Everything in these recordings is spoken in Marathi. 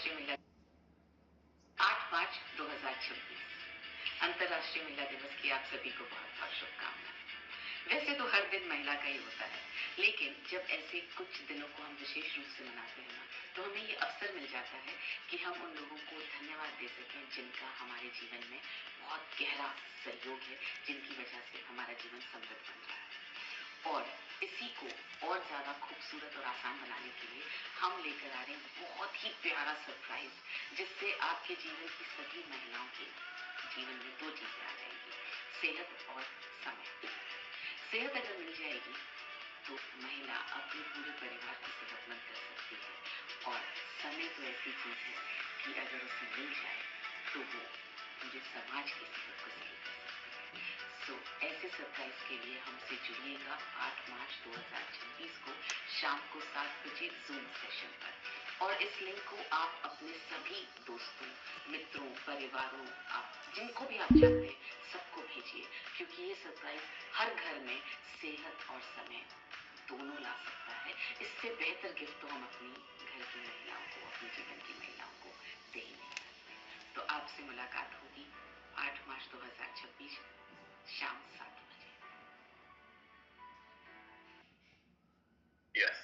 अंतर्राष्ट्रीय महिला 8 मार्च 2026 अंतर्राष्ट्रीय महिला दिवस की आप सभी को बहुत बहुत शुभकामनाएं। वैसे तो हर दिन महिला का ही होता है, लेकिन जब ऐसे कुछ दिनों को हम विशेष रूप से मनाते हैं ना, तो हमें ये अवसर मिल जाता है कि हम उन लोगों को धन्यवाद दे सकें जिनका हमारे जीवन में बहुत गहरा सहयोग है, जिनकी वजह से हमारा जीवन समृद्ध बन रहा है। और इसी को और ज्यादा खूबसूरत और आसान बनाने के लिए हम लेकर आ रहे हैं बहुत ही प्यारा सरप्राइज, जिससे आपके जीवन की सभी महिलाओं के जीवन में दो चीजें आ जाएंगी, सेहत और समय। सेहत अगर मिल जाएगी तो महिला अपने पूरे परिवार की सेहतमंद कर सकती है, और समय तो ऐसी चीज है कि अगर उसे मिल जाए तो वो पूरे समाज की सेहत को सही कर सकती है। सो ऐसे सरप्राइज के लिए हमसे जुड़िएगा 8 मार्च 2026 को शाम को 7 बजे जूम सेशन पर, और इस लिंक को आप अपने सभी दोस्तों, मित्रों, परिवारों, आप जिनको भी आप जानते हैं सबको भेजिए, क्योंकि ये सरप्राइज हर घर में सेहत और समय दोनों ला सकता है। इससे बेहतर गिफ्ट तो हम अपनी घर की महिलाओं को, अपने जीवन की महिलाओं को दे ही नहीं सकते। तो आपसे मुलाकात होगी 8 मार्च 2026 शाम 7 बजे। यस,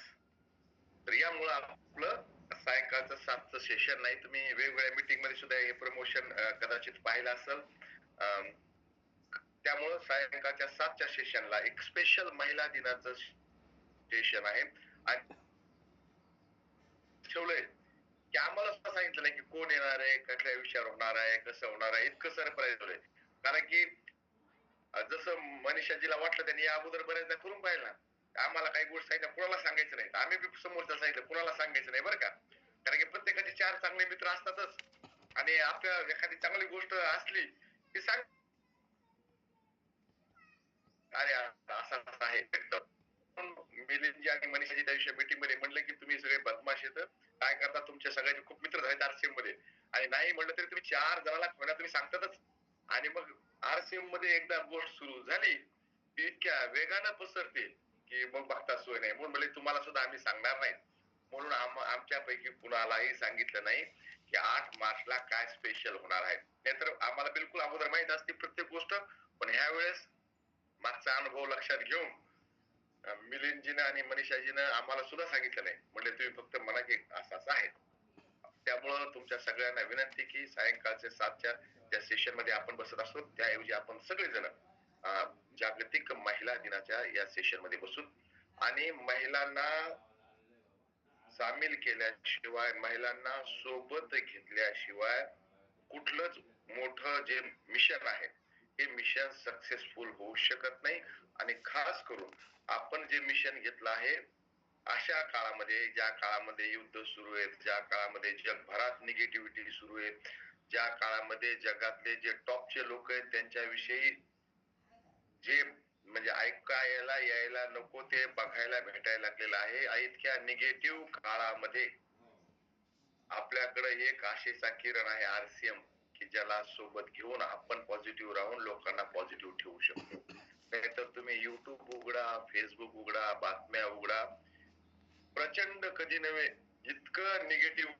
तर यामुळे आपलं सायंकाळचं 7चं सेशन नाही, तुम्ही वेगवेगळ्या मीटिंग मध्ये सुद्धा हे प्रमोशन कदाचित पाहिलं असेल. त्यामुळं सायंकाळच्या 7च्या सेशनला एक स्पेशल महिला दिनाचं सेशन आहे. आणि ठेवलंय की आम्हाला सांगितलं नाही की कोण येणार आहे, कुठल्या विषयावर होणार आहे, कसं होणार आहे, इतकं सरप्राईज ठेवलंय. कारण की जसं मनीषाजीला वाटलं त्यांनी या अगोदर बऱ्याचदा करून पाहिलं ना, आम्हाला काही गोष्ट सांगितलं कुणाला सांगायचं नाही, आम्ही बी समोरचं सांगितलं कुणाला सांगायचं नाही बरं का. कारण की प्रत्येकाचे 4 चांगले मित्र असतातच, आणि आपल्या एखादी चांगली गोष्ट असली की सांग, अरे असं आहे. मिलिंदजी आणि मनीषाजी त्या दिवशी मीटिंग मध्ये म्हणलं की तुम्ही सगळे बदमाश येत, काय करता, तुमच्या सगळ्यांचे खूप मित्र झाले आरसीएम मध्ये, आणि नाही म्हणलं तरी तुम्ही 4 जणांना तुम्ही सांगतातच. आणि मग आरसीएम मध्ये एकदा गोष्ट सुरू झाली की इतक्या वेगानं पसरते की मग बघता सोय नाही. म्हणून म्हणजे तुम्हाला सुद्धा आम्ही सांगणार नाही, म्हणून आमच्यापैकी कुणालाही सांगितलं नाही की 8 मार्चला काय स्पेशल होणार आहे. नाहीतर आम्हाला बिलकुल अगोदर माहित असते प्रत्येक गोष्ट, पण ह्या वेळेस मागचा अनुभव लक्षात घेऊन मिलिंदजीनं आणि मनीषाजीनं आम्हाला सुद्धा सांगितलं नाही, म्हणजे तुम्ही फक्त म्हणा की असं असं आहे. त्यामुळं तुमच्या सगळ्यांना विनंती की सायंकाळच्या 7च्या त्या सेशन मध्ये आपण बसत असतो, त्याऐवजी आपण सगळेजण जागतिक महिला दिनाच्या या सेशन मध्ये बसून, आणि महिलांना सामील केल्याशिवाय, महिलांना सोबत घेतल्याशिवाय कुठलंच मोठं जे मिशन आहे हे मिशन सक्सेसफुल होऊ शकत नाही. आणि खास करून आपण जे मिशन घेतलं आहे अशा काळामध्ये, ज्या काळामध्ये युद्ध सुरू आहेत, ज्या काळामध्ये जगभरात निगेटिव्हिटी सुरू आहे, ज्या काळामध्ये जगातले जे टॉपचे लोक आहेत त्यांच्याविषयी जे म्हणजे ऐकायला यायला नको ते बघायला भेटायला लागलेलं आहे, इतक्या निगेटिव्ह काळामध्ये आपल्याकडे एक आशेचा किरण आहे आरसीएम, की ज्याला सोबत घेऊन आपण पॉझिटिव्ह राहून लोकांना पॉझिटिव्ह ठेवू शकतो. नाहीतर तुम्ही युट्यूब उघडा, फेसबुक उघडा, बातम्या उघडा, प्रचंड कधी नव्हे इतकं निगेटिव्ह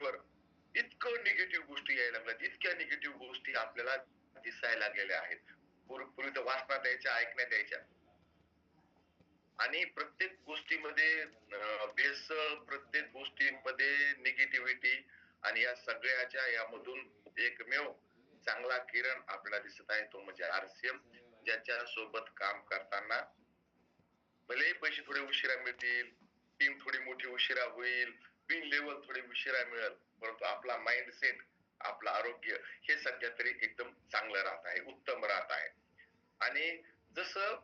गोष्टी यायला लागल्यात, इतक्या निगेटिव्ह गोष्टी आपल्याला दिसायला लागलेल्या आहेत. पूर्वी तर वाचण्यात यायच्या, ऐकण्यात यायच्या, आणि प्रत्येक गोष्टीमध्ये भेसळ, प्रत्येक गोष्टीमध्ये निगेटिव्हिटी, आणि या सगळ्याच्या यामधून एकमेव चांगला किरण आपल्याला दिसत आहे तो म्हणजे आरसीएम, ज्याच्या सोबत काम करताना भले पैसे थोडे उशिरा मिळतील, टीम थोडी मोठी उशिरा होईल, पिन लेवल थोडी उशिरा मिळेल, परंतु आपला माइंडसेट, आपलं आरोग्य हे सध्या तरी एकदम चांगलं राहत आहे, उत्तम राहत आहे. आणि जसं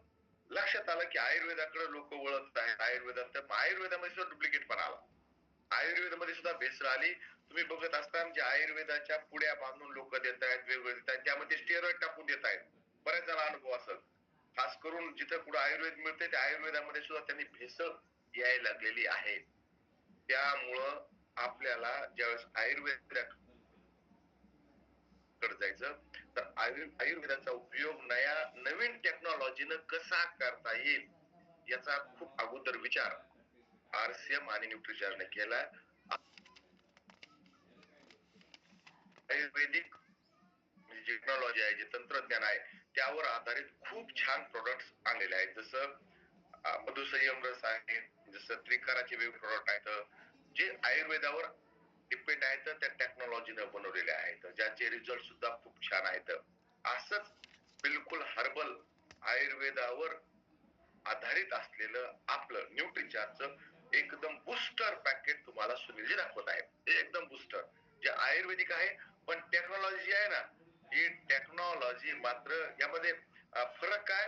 लक्षात आलं की आयुर्वेदाकडे लोक वळत आहेत, आयुर्वेदामध्ये सुद्धा डुप्लिकेट पण आला, आयुर्वेदामध्ये सुद्धा भेसळ आली. तुम्ही बघत असताना जे आयुर्वेदाच्या पुड्या बांधून लोक देत आहेत, वेगवेगळे देत आहेत, त्यामध्ये स्टेरॉइड टाकून देत आहेत. बऱ्याच जणांना अनुभव असेल, खास करून जिथं कुठं आयुर्वेद मिळते त्या आयुर्वेदामध्ये सुद्धा त्यांनी भेसळ यायला लागलेली आहे. त्यामुळं आपल्याला ज्यावेळेस आयुर्वेदाकडे जायचं तर आयुर्वेदाचा उपयोग नवीन टेक्नॉलॉजीनं कसा करता येईल याचा खूप अगोदर विचार आरसीएम आणि न्यूट्रिचार्जने केला. आयुर्वेदिक म्हणजे टेक्नॉलॉजी आहे, जे तंत्रज्ञान आहे, त्यावर आधारित खूप छान प्रोडक्ट्स आणलेले आहेत. जसं मधुसंयम रस आहे, जसं त्रिकाराचे वेगवेगळे प्रोडक्ट आहेत, जे आयुर्वेदावर डिपेंड आहेत, त्या टेक्नॉलॉजीनं बनवलेले आहेत, ज्याचे रिझल्ट सुद्धा खूप छान आहेत. असंच बिलकुल हर्बल आयुर्वेदावर आधारित असलेलं आपलं न्यूट्रिचारचं एकदम बुस्टर पॅकेट तुम्हाला सुनीलजी दाखवत आहे. हे एकदम बुस्टर जे आयुर्वेदिक आहे, पण टेक्नॉलॉजी जी आहे ना, ही टेक्नॉलॉजी मात्र यामध्ये फरक काय,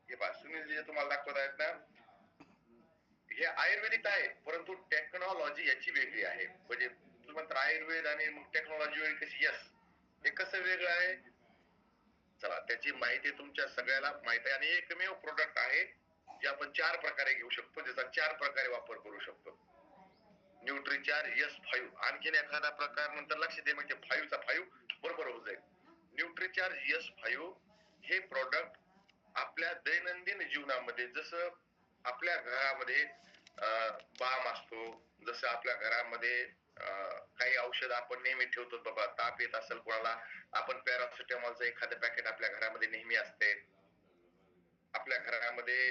हे पहा सुनीलजी जे तुम्हाला दाखवत आहेत ना, हे आयुर्वेदिक आहे, परंतु टेक्नॉलॉजी याची वेगळी आहे. म्हणजे तुम्ही म्हणता आयुर्वेद आणि मग टेक्नॉलॉजी वेगळी कशी? यस, हे कसं वेगळं आहे, चला त्याची माहिती तुमच्या सगळ्याला माहिती आहे. आणि एकमेव प्रोडक्ट आहे जे आपण 4 प्रकारे घेऊ शकतो, ज्याचा 4 प्रकारे वापर करू शकतो. न्यूट्रिचार्ज S5. आणखीन एखादा प्रकार नंतर लक्षात येईल, म्हणजे 5 चा 5 बरोबर होऊन जाईल. न्यूट्रिचार्ज S5 हे प्रोडक्ट आपल्या दैनंदिन जीवनामध्ये, जसं आपल्या घरामध्ये बाम असतो, जसं आपल्या घरामध्ये काही औषध आपण नेहमी ठेवतो, बाबा ताप येत असेल कोणाला, आपण पॅरासिटामॉलचं एखादं पॅकेट आपल्या घरामध्ये नेहमी असते. आपल्या घरामध्ये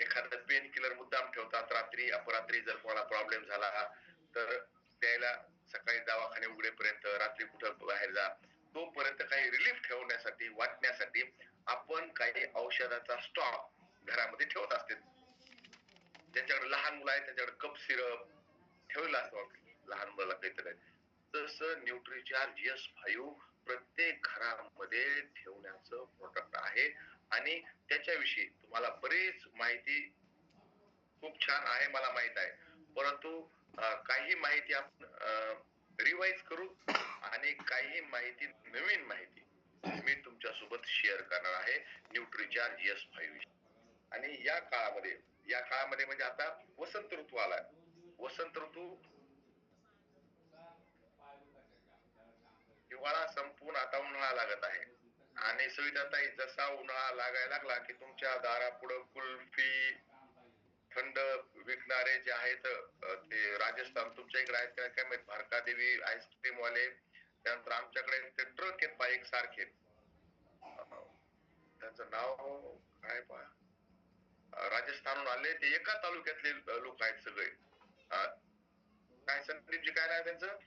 एखादं पेन किलर मुद्दाम ठेवतात, रात्री अपरात्री जर कोणाला प्रॉब्लेम झाला तर त्याला सकाळी दवाखाने उघडेपर्यंत, रात्री कुठं बाहेर जा, तोपर्यंत काही रिलीफ ठेवण्यासाठी, वाटण्यासाठी आपण काही औषधाचा स्टॉक घरामध्ये ठेवत असते. ज्यांच्याकडे लहान मुलं आहेत त्यांच्याकडे कप सिरप ठेवला असतो, लहान मुलाला काहीतरी. तसं न्यूट्रिचार्ज S5 प्रत्येक घरामध्ये ठेवण्याचं प्रोडक्ट आहे. आणि त्याच्याविषयी तुम्हाला बरीच माहिती खूप छान आहे, मला माहित आहे, परंतु काही माहिती आपण रिवाइज करू आणि काही माहिती, नवीन माहिती मी तुमच्या सोबत शेअर करणार आहे न्यूट्रिचार्ज S5. आणि या काळामध्ये म्हणजे आता वसंत ऋतू आलाय. वसंत ऋतू, हिवाळा संपून आता उन्हाळा लागत आहे. आणि सुविधाताई, जसा उन्हाळा लागायला लागला की तुमच्या दारापुढं कुल्फी, थंड विकणारे जे आहेत, ते राजस्थान तुमच्या इकडे आहेत का काय माहित, भारका देवी आईस्क्रीम वाले, त्यानंतर आमच्याकडे ते ट्रक आहेत बाईक सारखे, त्यांचं नाव काय पहा, राजस्थानहून आले, ते एका तालुक्यातले लोक आहेत सगळे. काय संदीपजी, काय नाव त्यांचं?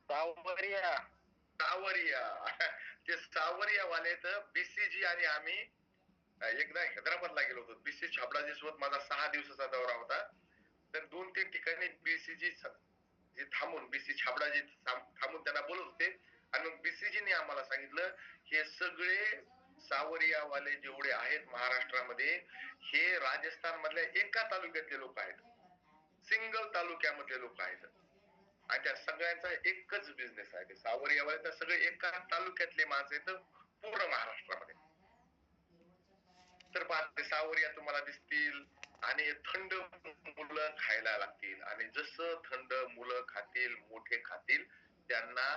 सावरिया. सावरिया. ते सावरिया वाले तर BCG आणि आम्ही एकदा हैदराबादला गेलो होतो. BC छाबडाजी सोबत माझा 6 दिवसाचा दौरा होता. तर 2-3 ठिकाणी BCG जे थांबून, BC छाबडाजी थांबून त्यांना बोलत होते. आणि मग BCG ने आम्हाला सांगितलं, हे सगळे सावरिया वाले जेवढे आहेत महाराष्ट्रामध्ये, हे राजस्थान मधल्या एका तालुक्यातले लोक आहेत, सिंगल तालुक्यामधले लोक आहेत. आणि त्या सगळ्यांचा एकच बिझनेस आहे. सावरियावाले तर सगळे एका तालुक्यातले माणसं आहेत पूर्ण महाराष्ट्रामध्ये. तर ते सावरिया तुम्हाला दिसतील आणि थंड मुलं खायला लागतील. आणि जसं थंड मुलं खातील, मोठे खातील, त्यांना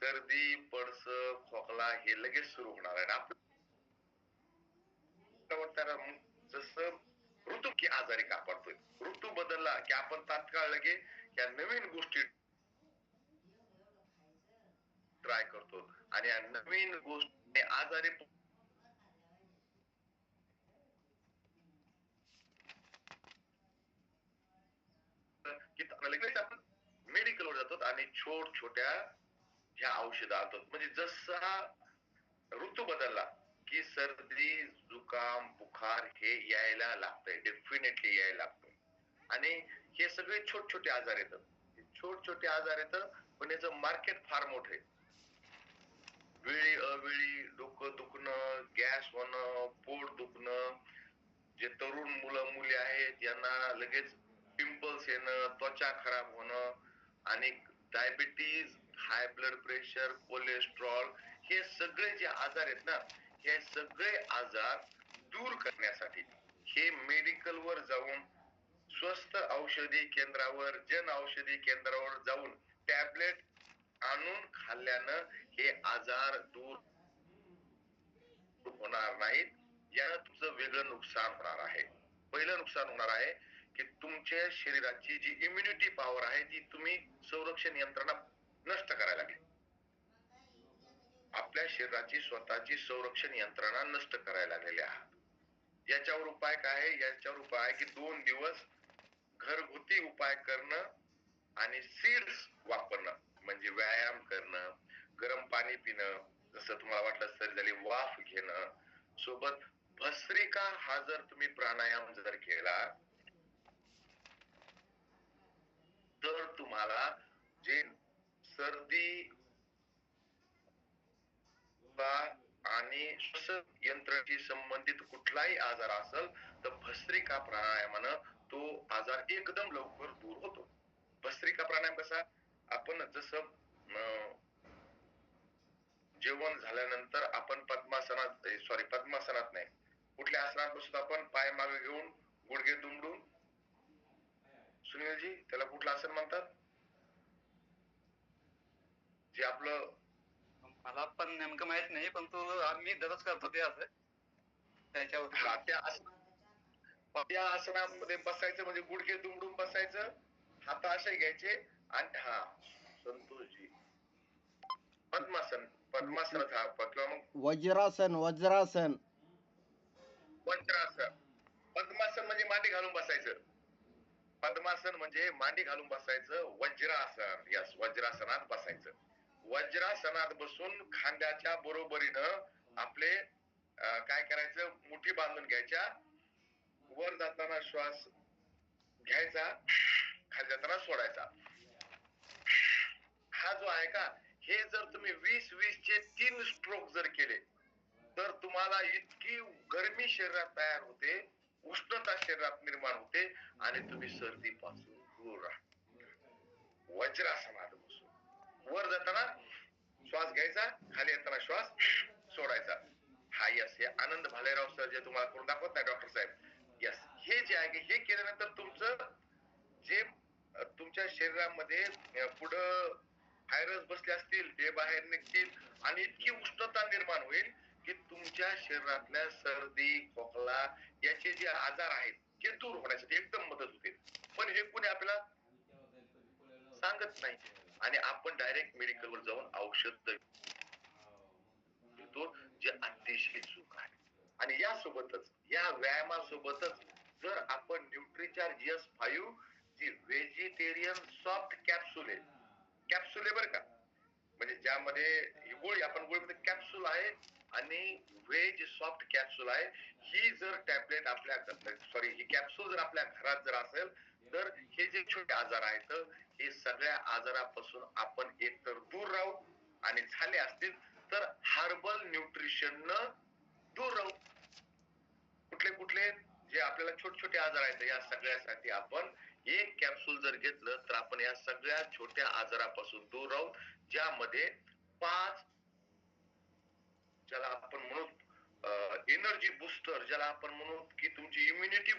सर्दी, पडस, खोकला हे लगेच सुरू होणार आहे. आपल्याला जसं ऋतू की आजारी का पडतोय, ऋतू बदलला की आपण तात्काळ लगे या नवीन गोष्टी ट्राय करतो. आणि या नवीन गोष्टी आजारी लगेच आपण मेडिकलवर जातो आणि छोट्या ह्या औषधं आणतो. म्हणजे जसा ऋतू बदलला की सर्दी, जुकाम, बुखार हे यायला लागतंय, डेफिनेटली यायला लागतंय. आणि हे सगळे छोटे आजार येतात. छोटे आजार येतात, पण याचं मार्केट फार मोठं आहे. वेळी अवेळी डोकं दुखणं, गॅस होणं, पोट दुखणं, जे तरुण मुलं मुली आहेत यांना लगेच पिंपल्स येणं, त्वचा खराब होणं, आणि diabetes, high blood pressure, cholesterol, हे सगळे जे आजार आहेत ना, हे सगळे आजार दूर करण्यासाठी हे मेडिकल वर जाऊन, स्वस्त औषधी केंद्रावर, जन औषधी केंद्रावर जाऊन टॅबलेट आणून खाल्ल्यानं हे आजार दूर होणार नाहीत. यानं तुमचं वेगळं नुकसान होणार आहे. पहिलं नुकसान होणार आहे की तुमच्या शरीराची जी इम्युनिटी पॉवर आहे ती तुम्ही संरक्षण यंत्रणा नष्ट करायला लागली. आपल्या शरीराची स्वतःची संरक्षण यंत्रणा नष्ट करायला लागलेली आहात. याच्यावर उपाय काय आहे? याच्यावर उपाय आहे की 2 दिवस घरगुती उपाय करणं आणि सीड्स वापरणं, म्हणजे व्यायाम करणं, गरम पाणी पिणं, जसं तुम्हाला वाटलं सर्दी झाली वाफ घेणं, सोबत भस्त्रिका हा जर तुम्ही प्राणायाम जर केला तर तुम्हाला जे सर्दी आणि श्वसन यंत्रणेशी संबंधित कुठलाही आजार असेल तर भस्त्रिका प्राणायामानं तो आजार एकदम लवकर दूर होतो. भस्त्रिका प्राणायाम कसा? आपण जसं जेवण झाल्यानंतर आपण पद्मासनात नाही, कुठल्या आसनात बसतो आपण? पाय मागे घेऊन गुडघे दुमडून. सुनीलजी त्याला कुठलं आसन म्हणतात? जे आपलं मला पण नेमकं माहित नाही, पण तो आम्ही दररोज करतो ते असं त्याच्यावर. त्या आसनामध्ये बसायचं, म्हणजे गुडघे दुमडून बसायचं, हात असे घ्यायचे आणि संतोषजी पद्मासन, पद्मासनात किंवा मग वज्रासन. वज्रासन. पद्मासन म्हणजे मांडी घालून बसायचं. पद्मासन म्हणजे मांडी घालून बसायचं. वज्रासन, यस, वज्रासनात बसायचं. वज्रासनात बसून खांद्याच्या बरोबरीनं आपले काय करायचं? मुठी बांधून घ्यायच्या. वर जाताना श्वास घ्यायचा, खाली जाताना सोडायचा. हा जो आहे का, हे जर तुम्ही 20-20 चे 3 स्ट्रोक जर केले तर तुम्हाला इतकी गरमी शरीरात तयार होते, उष्णता शरीरात निर्माण होते आणि तुम्ही सर्दीपासून दूर राहता. वज्रासनात बसून वर जाताना श्वास घ्यायचा, खाली येताना श्वास सोडायचा. हा यस, हे आनंद भालेराव सर जे तुम्हाला करून दाखवत नाही डॉक्टर साहेब, यस, हे जे आहे हे केल्यानंतर तुमचं जे तुमच्या शरीरामध्ये पुढं व्हायरस बसले असतील ते बाहेर निघतील आणि इतकी उष्णता निर्माण होईल की तुमच्या शरीरातल्या सर्दी, खोकला याचे जे आजार आहेत ते दूर होण्यासाठी एकदम मदत होते. पण हे कोणी आपल्याला सांगत नाही आणि आपण डायरेक्ट मेडिकलवर जाऊन औषध घेतो, जे अतिशय चूक आहे. आणि यासोबतच, या व्यायामासोबतच जर आपण न्यूट्रिचार्ज S5 जी व्हेजिटेरियन सॉफ्ट कॅप्सूल आहे, कॅप्सूल आहे बरं का, म्हणजे ज्यामध्ये गोळी, आपण गोळीमध्ये कॅप्सूल आहे आणि व्हेज सॉफ्ट कॅप्सूल आहे. ही जर टॅबलेट आपल्या ही कॅप्सूल जर आपल्या घरात जर असेल तर हे जे छोटे आजार आहेत हे सगळ्या आजारापासून आपण एकतर दूर राहू आणि झाले असतील तर हर्बल न्यूट्रिशन दूर राहू. कुठले कुठले जे आपल्याला छोटे छोटे आजार आहेत या सगळ्यासाठी आपण एक कॅप्सूल जर घेतलं तर आपण या सगळ्या छोट्या आजारापासून दूर राहू, ज्यामध्ये 5 ज्याला आपण म्हणू एनर्जी बुस्टर, ज्याला आपण म्हणू की तुमची इम्युनिटी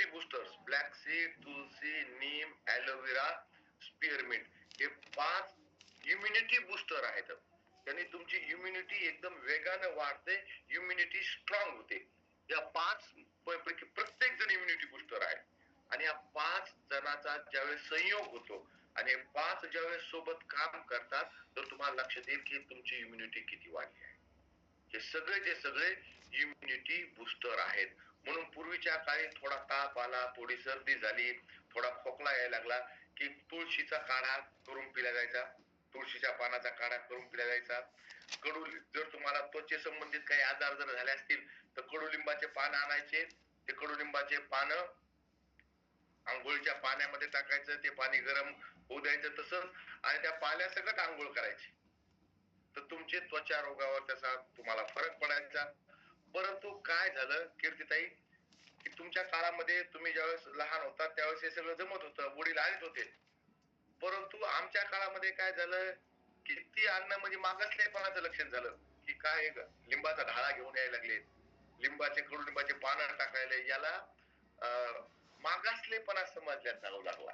बुस्टर्स, ब्लॅक सीड, तुलसी, नीम, ॲलोवेरा, स्पीअरमिंट, हे 5 इम्युनिटी बुस्टर आहेत. त्यांनी तुमची इम्युनिटी एकदम वेगाने वाढते, इम्युनिटी स्ट्रॉंग होते. या 5 पैकी प्रत्येक जण इम्युनिटी बुस्टर आहे आणि या 5 जणांचा ज्यावेळेस संयोग होतो आणि हे 5 ज्यावेळेस सोबत काम करतात तर तुम्हाला लक्षात येईल की तुमची इम्युनिटी किती वाढली आहे. हे सगळे इम्युनिटी बुस्टर आहेत. म्हणून पूर्वीच्या काळी थोडा ताप आला, थोडी सर्दी झाली, थोडा खोकला यायला लागला की तुळशीचा काढा करून पिला जायचा, तुळशीच्या पानाचा काढा करून पिला जायचा. जर तुम्हाला त्वचे संबंधित काही आजार जर झाले असतील तर कडुलिंबाचे पान आणायचे, ते कडुलिंबाचे पान आंघोळीच्या पाण्यामध्ये टाकायचं, ते पाणी गरम होऊ द्यायचं तसंच आणि त्या पाण्यासकट आंघोळ करायची, तर तुमचे त्वचा रोगावर त्याचा तुम्हाला फरक पडायचा. परंतु काय झालं कीर्तिताई की तुमच्या काळामध्ये तुम्ही ज्यावेळेस लहान होता त्यावेळेस हे सगळं जमत होतं, वडील आणत होते. परंतु आमच्या काळामध्ये काय झालं की ती अन्न म्हणजे मागासलेपणाचं लक्षण झालं की काय लिंबाचा ढाळा घेऊन यायला लागले, कडुलिंबाचे पानं टाकायला, याला मागासलेपणा समजण्यात जाऊ लागला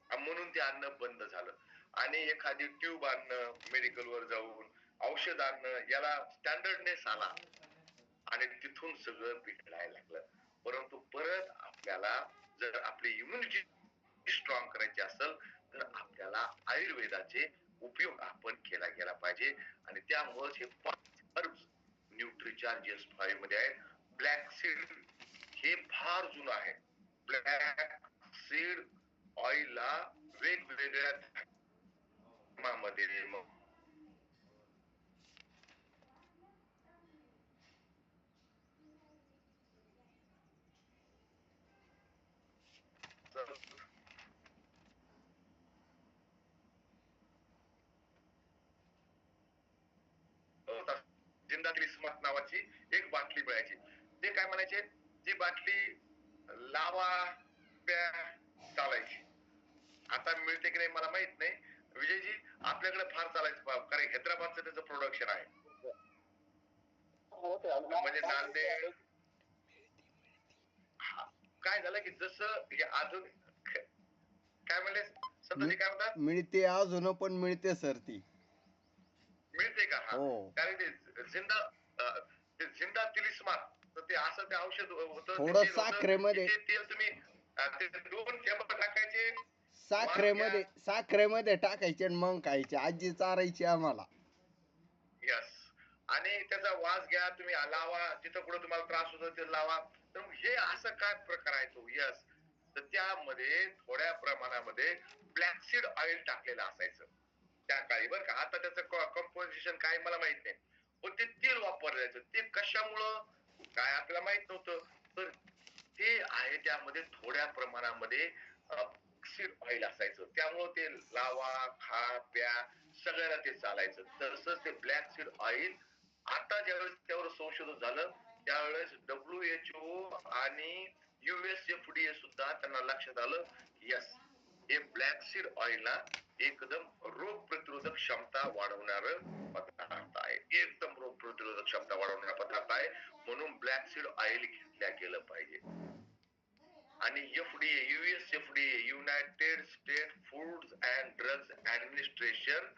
म्हणून ते अन्न बंद झालं. आणि एखादी ट्यूब आणणं, मेडिकलवर जाऊन औषध आणणं, याला स्टँडर्डनेस आला आणि तिथून सगळं बिघडायला लागलं. परंतु परत आपल्याला जर आपली इम्युनिटी स्ट्रॉंग करायची असेल तर आपल्याला आयुर्वेदाचे उपयोग आपण केला गेला पाहिजे. आणि त्यामुळेच हे 5 न्यूट्रिचार्ज S5 मध्ये आहेत. ब्लॅक सीड हे फार जुनं आहे. ब्लॅक सीड ऑइलला वेगवेगळ्या धर्मामध्ये जिंदातील स्मार्ट नावाची एक बाटली मिळायची. ते काय म्हणायचे, ती बाटली लावा प्या चालायची. आता मिळते की नाही मला माहित नाही. विजयजी आपल्याकडे फार चालायचं, कारण हैदराबादचं त्याचं प्रोडक्शन आहे. म्हणजे नांदेड काय झालं की जसं हे अजून काय म्हणले संतोषी काय म्हणतात, मिळते अजून पण मिळते सर ती मिळते का? हा हो. कारण ते जिंदा तिलिस्मार तर ते असं ते औषध होतं. थोडं साखरेमध्ये तेल तुम्ही ते 2 थेंब टाकायचे साखरेमध्ये टाकायचे आणि मग खायचे. आजी चारायची आम्हाला. यस. आणि त्याचा वास घ्या तुम्ही, लावा जिथं कुठं तुम्हाला त्रास होतो ते लावा. तर हे असं काय प्रकार आहे तो? यस. तर त्यामध्ये थोड्या प्रमाणामध्ये ब्लॅक सीड ऑइल टाकलेलं असायचं त्या काळी, बरं का. आता त्याचं कंपोजिशन काय मला माहित नाही, पण ते तेल वापरलं जायचं. ते कशामुळं काय आपल्याला माहित नव्हतं. तर ते आहे त्यामध्ये थोड्या प्रमाणामध्ये सीड ऑइल असायचं. त्यामुळं ते लावा खा प्या सगळ्याला ते चालायचं. तसंच ते ब्लॅक सीड ऑइल आता ज्यावेळेस त्यावर संशोधन झालं त्यावेळेस WHO आणि USFDA सुद्धा त्यांना लक्षात आलं, यस हे ब्लॅक सीड ऑइलला एकदम रोग प्रतिरोधक क्षमता वाढवणार पदार्थ आहे. एकदम रोग प्रतिरोधक क्षमता वाढवणारा पदार्थ आहे. म्हणून ब्लॅक सीड ऑइल घेतल्या गेलं पाहिजे. आणि FDA USFDA United state food and drugs administration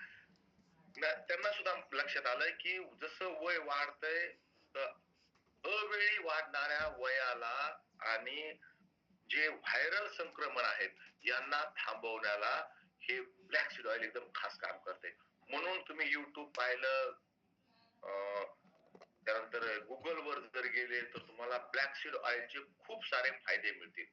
त्यांना सुद्धा लक्षात आलंय की जसं वय वाढतंय तर अवेळी वाढणाऱ्या वयाला आणि जे व्हायरल संक्रमण आहेत यांना थांबवण्याला हे ब्लॅक सीड ऑइल एकदम खास काम करते. म्हणून तुम्ही YouTube पाहिलं, त्यानंतर गुगल वर जर गेले तर तुम्हाला ब्लॅक सीड ऑइलचे खूप सारे फायदे मिळतील.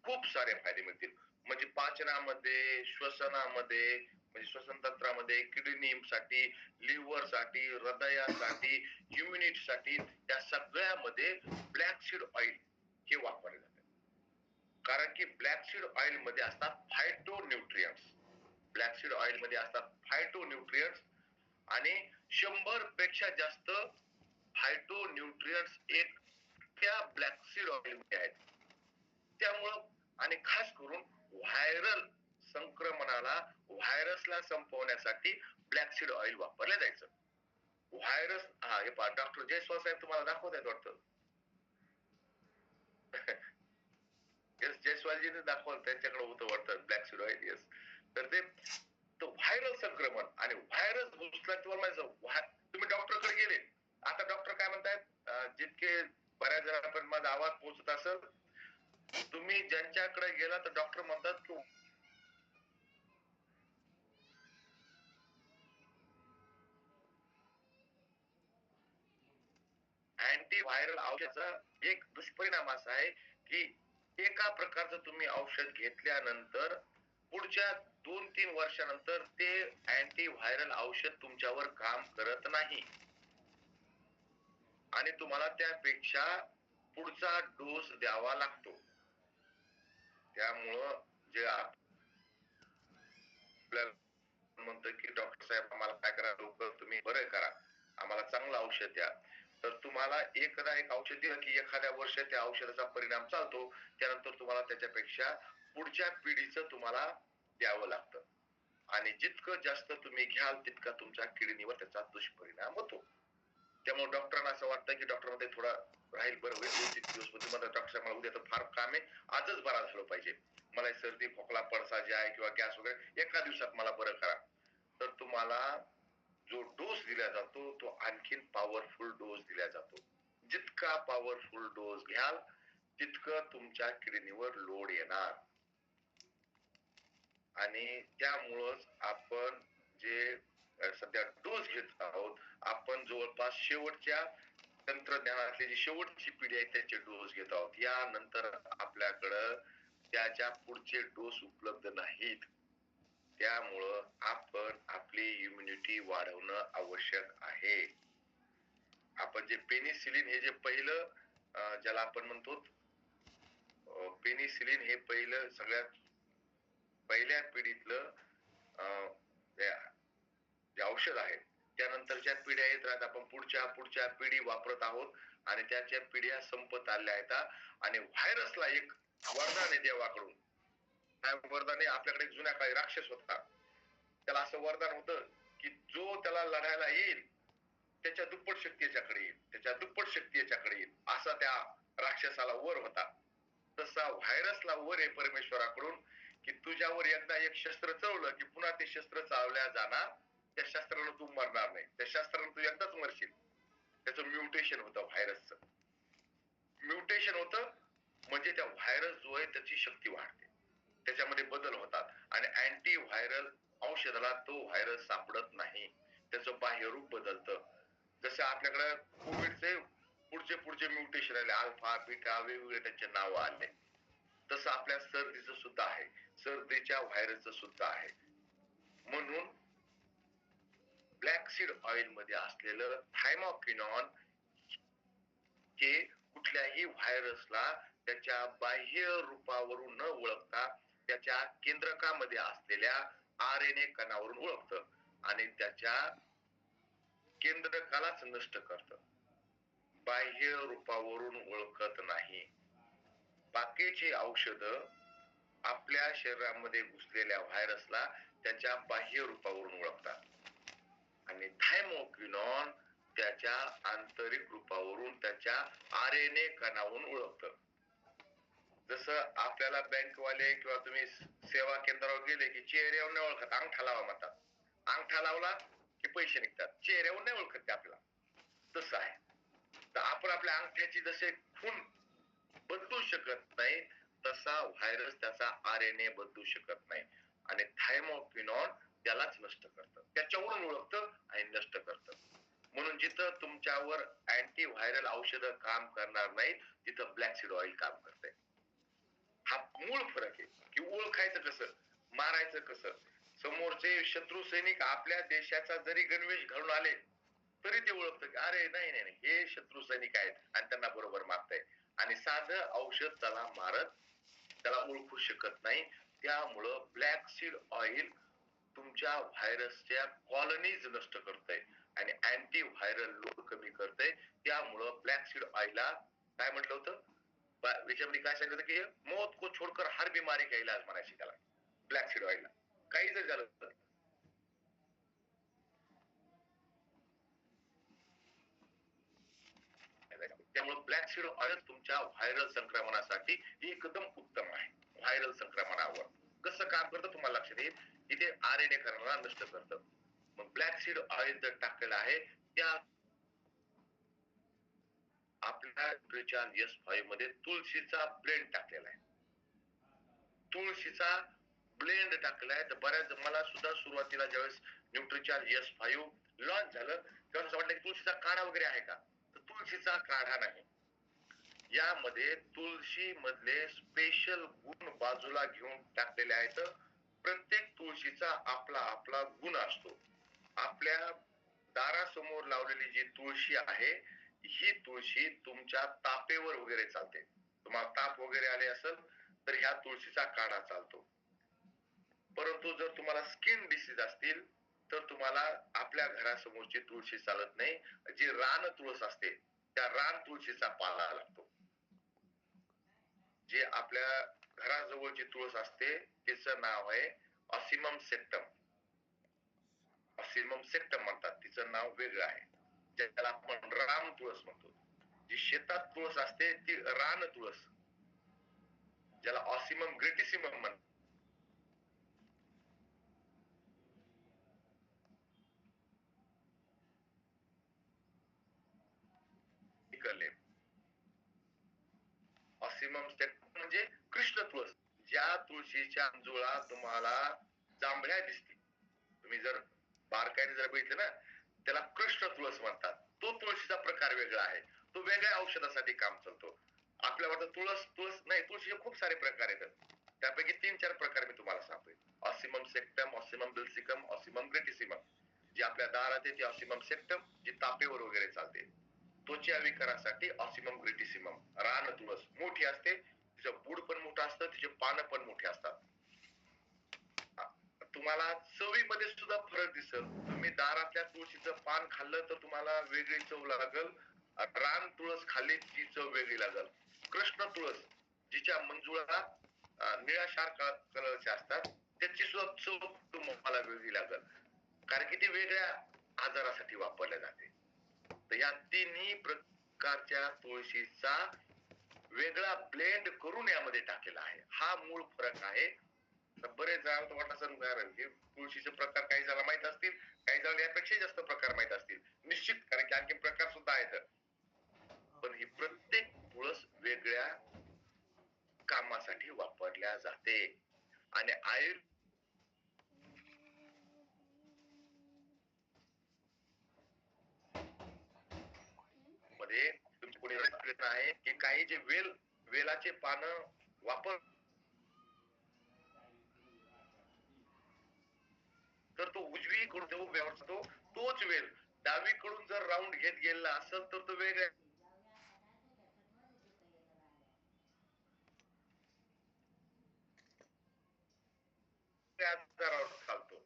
खूप सारे फायदे मिळतील. म्हणजे पाचनामध्ये, श्वसनामध्ये, म्हणजे श्वसन तंत्रामध्ये, किडनीसाठी, लिव्हर साठी, हृदयासाठी, इम्युनिटी साठी, त्या सगळ्यामध्ये ब्लॅक सीड ऑइल हे वापरले जाते. कारण की ब्लॅक सीड ऑइल मध्ये असतात phyto nutrients. Black seed oil मध्ये असतात फायटो न्यूट्रियंट्स आणि 100 पेक्षा जास्त फायटो न्यूट्रियंट्स एक त्या ब्लॅक सीड ऑइल मध्ये आहेत. त्यामुळं आणि खास करून व्हायरल संक्रमणाला, व्हायरसला संपवण्यासाठी ब्लॅक सीड ऑइल वापरलं जायचं. व्हायरस हे पहा डॉक्टर जयस्वाल साहेब तुम्हाला दाखवत आहेत वाटतं. जयस्वालजीने दाखवलं, त्यांच्याकडे होतं वाटतं ब्लॅक सीड ऑइल. येस. तर ते व्हायरल संक्रमण आणि व्हायरस घुसला तुम्ही डॉक्टरकडे गेले. आता डॉक्टर काय म्हणतात, जितके बऱ्याच जणांपर्यंत माझा आवाज पोहोचत असेल, तुम्ही ज्यांच्याकडे गेला तर डॉक्टर म्हणतात की अँटी व्हायरल औषधाचा एक दुष्परिणाम असा आहे की एका प्रकारचं तुम्ही औषध घेतल्यानंतर पुढच्या 2-3 वर्षानंतर ते अँटी व्हायरल औषध तुमच्यावर काम करत नाही आणि तुम्हाला त्यापेक्षा पुढचा डोस द्यावा लागतो. त्यामुळं जे आपल्याला म्हणतो की डॉक्टर साहेब आम्हाला काय करा, लवकर तुम्ही बरं करा, आम्हाला चांगलं औषध द्या. तर तुम्हाला एकदा एक औषध दिलं की एखाद्या वर्ष त्या औषधाचा परिणाम चालतो. त्यानंतर तुम्हाला त्याच्यापेक्षा पुढच्या पिढीचं तुम्हाला द्यावं लागतं. आणि जितकं जास्त तुम्ही घ्याल तितका तुमच्या किडनीवर त्याचा दुष्परिणाम होतो. त्यामुळे डॉक्टरांना असं वाटतं की डॉक्टर मध्ये थोडा राहील, बरं होईल 2-3 दिवस मध्ये. मला डॉक्टर मला उद्या तर फार काम आहे, आजच बरा झालं पाहिजे, मला सर्दी खोकला पडसा जे आहे किंवा गॅस वगैरे एका दिवसात मला बरं करा. तर तुम्हाला जो डोस दिला जातो तो आणखीन पॉवरफुल डोस दिला जातो. जितका पॉवरफुल डोस घ्याल तितकं तुमच्या किडनीवर लोड येणार. आणि त्यामुळंच आपण जे सध्या डोस घेत आहोत, आपण जवळपास शेवटच्या तंत्रज्ञानातली जी शेवटची पिढी आहे त्याचे डोस घेत आहोत. यानंतर आपल्याकडं त्याच्या पुढचे डोस उपलब्ध नाहीत. त्यामुळं आपण आपली इम्युनिटी वाढवणं आवश्यक आहे. आपण जे पेनिसिलिन हे जे पहिलं ज्याला आपण म्हणतो पेनिसिलिन हे पहिलं सगळ्यात पहिल्या पिढीतलं जे औषध आहे, त्यानंतरच्या पिढ्या येत राहत, आपण पुढच्या पिढी वापरत आहोत आणि त्याच्या पिढ्या संपत आल्या आहेत. आणि व्हायरसला एक वरदान आहे देवाकडून. काय वरदान आहे? आपल्याकडे जुन्या काळी राक्षस होता, त्याला असं वरदान होतं की जो त्याला लढायला येईल त्याच्या दुप्पट शक्ती याच्याकडे येईल, त्याच्या दुप्पट शक्ती याच्याकडे येईल, असा त्या राक्षसाला वर होता. तसा व्हायरसला वर आहे परमेश्वराकडून की तुझ्यावर एकदा एक शस्त्र चढवलं की पुन्हा ते शस्त्र चालवल्या जाणार, त्या शस्त्राला तू मरणार नाही, त्या शस्त्राला तू एकदाच मरशील. त्याचं म्युटेशन होतं व्हायरसचं. म्युटेशन होतं म्हणजे त्या व्हायरस जो आहे त्याची शक्ती वाढते, त्याच्यामध्ये बदल होतात आणि अँटी व्हायरल औषधाला तो व्हायरस सापडत नाही, त्याचं बाह्य रूप बदलतं. जसं आपल्याकडे कोविडचे पुढचे म्युटेशन आले, अल्फा बीटा वेगवेगळे त्याचे नाव आले, तसं आपल्या सर्दीचं सुद्धा आहे, सर्दीच्या व्हायरसचं सुद्धा आहे. म्हणून ब्लॅक सीड ऑइल मध्ये असलेलं थायमोकिनॉन हे कुठल्याही व्हायरसला त्याच्या बाह्य रूपावरून न ओळखता त्याच्या केंद्रकामध्ये असलेल्या RNA कणावरून ओळखतं आणि त्याच्या केंद्रकालाच नष्ट करतं, बाह्य रूपावरून ओळखत नाही. बाकीची औषधं आपल्या शरीरामध्ये घुसलेल्या व्हायरसला त्याच्या बाह्य रूपावरून ओळखतात आणि थायमोकिनॉन त्याच्या आंतरिक रूपावरून त्याच्या RNA कणावरून ओळखतं. जसं आपल्याला बँकवाले किंवा तुम्ही सेवा केंद्रावर गेले की चेहऱ्यावर नाही ओळखत, अंगठा लावा म्हणतात, अंगठा लावला की पैसे निघतात, चेहऱ्यावर नाही ओळखत ते आपल्याला. तसं आहे. तर आपण आपल्या अंगठ्याची जसे खून बदलू शकत नाही तसा व्हायरस त्याचा RNA बदलू शकत नाही आणि थायमोकिनॉन त्यालाच नष्ट करतं, त्याच्यावरून ओळखतं आणि नष्ट करतं. म्हणून जिथं तुमच्यावर अँटी व्हायरल औषधं काम करणार नाहीत तिथं ब्लॅक सीड ऑइल काम करते. हा मूळ फरक आहे की ओळखायचं कसं, मारायचं कसं. समोरचे शत्रू सैनिक आपल्या देशाचा जरी गणवेश घालून आले तरी ते ओळखतं की अरे नाही नाही नाही हे शत्रू सैनिक आहेत आणि त्यांना बरोबर मारताय. आणि साधं औषध त्याला मारत त्याला ओळखू शकत नाही. त्यामुळं ब्लॅक सीड ऑइल तुमच्या व्हायरसच्या कॉलनीज नष्ट करतंय आणि अँटी व्हायरल लोड कमी करतंय. त्यामुळं ब्लॅक सीड ऑइलला काय म्हटलं होतं, याच्यामध्ये काय सांगितलं की मौत को छोडकर हर बीमारी का इलाज म्हणायची त्याला, ब्लॅक सीड ऑइलला. काही जर झालं तर त्यामुळे ब्लॅक सीड ऑइल तुमच्या व्हायरल संक्रमणासाठी एकदम उत्तम आहे. व्हायरल संक्रमणावर कसं काम करतं तुम्हाला लक्षात येईल, इथे RNA कणाला नष्ट करतं. मग ब्लॅक सीड ऑइल जर टाकलेलं आहे त्या आपल्या न्यूट्रिचार्ज S5 मध्ये तुळशीचा ब्लेंड टाकलेला आहे. तुळशीचा ब्लेंड टाकलाय. तर बऱ्याच मला सुद्धा सुरुवातीला ज्यावेळेस न्यूट्रिचार्ज S5 लॉन्च झालं तेव्हा असं वाटलं की तुळशीचा काढा वगैरे आहे का, तर तुळशीचा काढा नाही. यामध्ये तुळशी मधले स्पेशल गुण बाजूला घेऊन टाकलेले आहेत. प्रत्येक तुळशीचा आपला आपला गुण असतो. आपल्या दारासमोर लावलेली जी तुळशी आहे ही तुळशी तुमच्या तापेवर वगैरे चालते. तुम्हाला ताप वगैरे आले असेल तर ह्या तुळशीचा काढा चालतो. परंतु जर तुम्हाला स्किन डिसीज असतील तर तुम्हाला आपल्या घरासमोरची तुळशी चालत नाही, जी रान तुळस असते त्या रान तुळशीचा पाला लागतो. जे आपल्या घराजवळची तुळस असते तिचं नाव आहे ऑसिमम सेक्टम. ऑसिमम सेक्टम म्हणतात, तिचं नाव वेगळं आहे, ज्याला आपण रान तुळस म्हणतो. जी शेतात तुळस असते ती रान तुळस, ज्याला ऑसिमम ग्रेटिसिमम म्हणतात. ऑसिमम सेक्टम म्हणजे कृष्ण तुळस. ज्या तुळशीच्या जुळा तुम्हाला जांभळ्या दिसतील, तुम्ही जर बारकाईने जर बघितलं ना, त्याला कृष्ण तुळस म्हणतात. तो तुळशीचा प्रकार वेगळा आहे, तो वेगळ्या औषधासाठी काम चालतो. आपल्या वाटतं तुळस तुळस नाही, तुळशीचे खूप सारे प्रकार आहेत. त्यापैकी 3-4 प्रकार मी तुम्हाला सांगतोय. Ocimum sanctum, Ocimum basilicum, Ocimum gratissimum. जी आपल्या दारात येते ऑसिमम सेक्टम, जी तापेवर वगैरे चालते. त्वचा विकारासाठी ऑसिमम ग्रेटिसिमम. रान तुळस मोठी असते, तिचं बुड पण मोठं असतं, तिचे पानं पण मोठी असतात. तुम्हाला चवीमध्ये सुद्धा फरक दिसल. तुम्ही दारातल्या तुळशीचं पान खाल्लं तर तुम्हाला वेगळी चव लागल. रान तुळस खाल्ली ती चव वेगळी लागल. कृष्ण तुळस जिच्या मंजुळा निळाशार कलरच्या असतात, त्याची सुद्धा चव तुम्हाला वेगळी लागल. कारण की ती वेगळ्या आजारासाठी वापरल्या जाते. तर या तिन्ही प्रकारच्या तुळशीचा वेगळा ब्लेंड करून यामध्ये टाकलेला आहे. हा मूळ फरक आहे. बरेच जण वाटत असेल हे तुळशीचे प्रकार काही जणांना माहित असतील, काही जणांना यापेक्षा जास्त प्रकार माहित असतील निश्चित, कारण की आणखी प्रकार सुद्धा आहेत. पण ही प्रत्येक तुळस वेगळ्या कामासाठी वापरल्या जाते. आणि मध्ये तुमची कोणी प्रयत्न आहे की काही जे वेलाचे पानं वापर तर तो उजवीकडून जो व्यवस्थो तोच वेल डावीकडून जर राऊंड घेत गेला असेल तर तो वेगळ्या चालतो.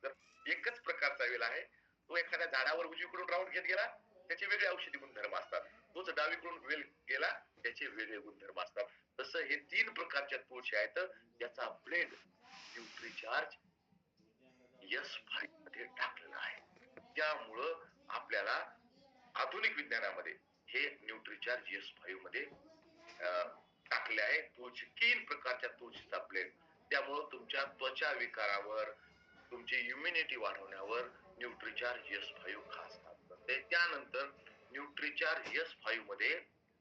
जर एकच प्रकारचा वेल आहे, तो एखाद्या झाडावर उजवीकडून राऊंड घेत गेला, त्याचे वेगळे औषधी गुणधर्म असतात. तोच डावीकडून वेल गेला, त्याचे वेगळे गुणधर्म असतात. तसं हे 3 प्रकारच्या तुळशी आहेत. याचा ब्लेंड न्यूट्रीचार्ज S5 मध्ये टाकलेला आहे. त्यामुळं आपल्याला आधुनिक विज्ञानामध्ये हे न्यूट्रीचार्ज S5 मध्ये टाकले आहे. तुळशी 3 प्रकारच्या तुळशीचा ब्लेंड. त्यामुळं तुमच्या त्वचा विकारावर, तुमची इम्युनिटी वाढवण्यावर न्यूट्रीचार्ज S5 खास काम करते. त्यानंतर न्यूट्रीचार्ज S5 मध्ये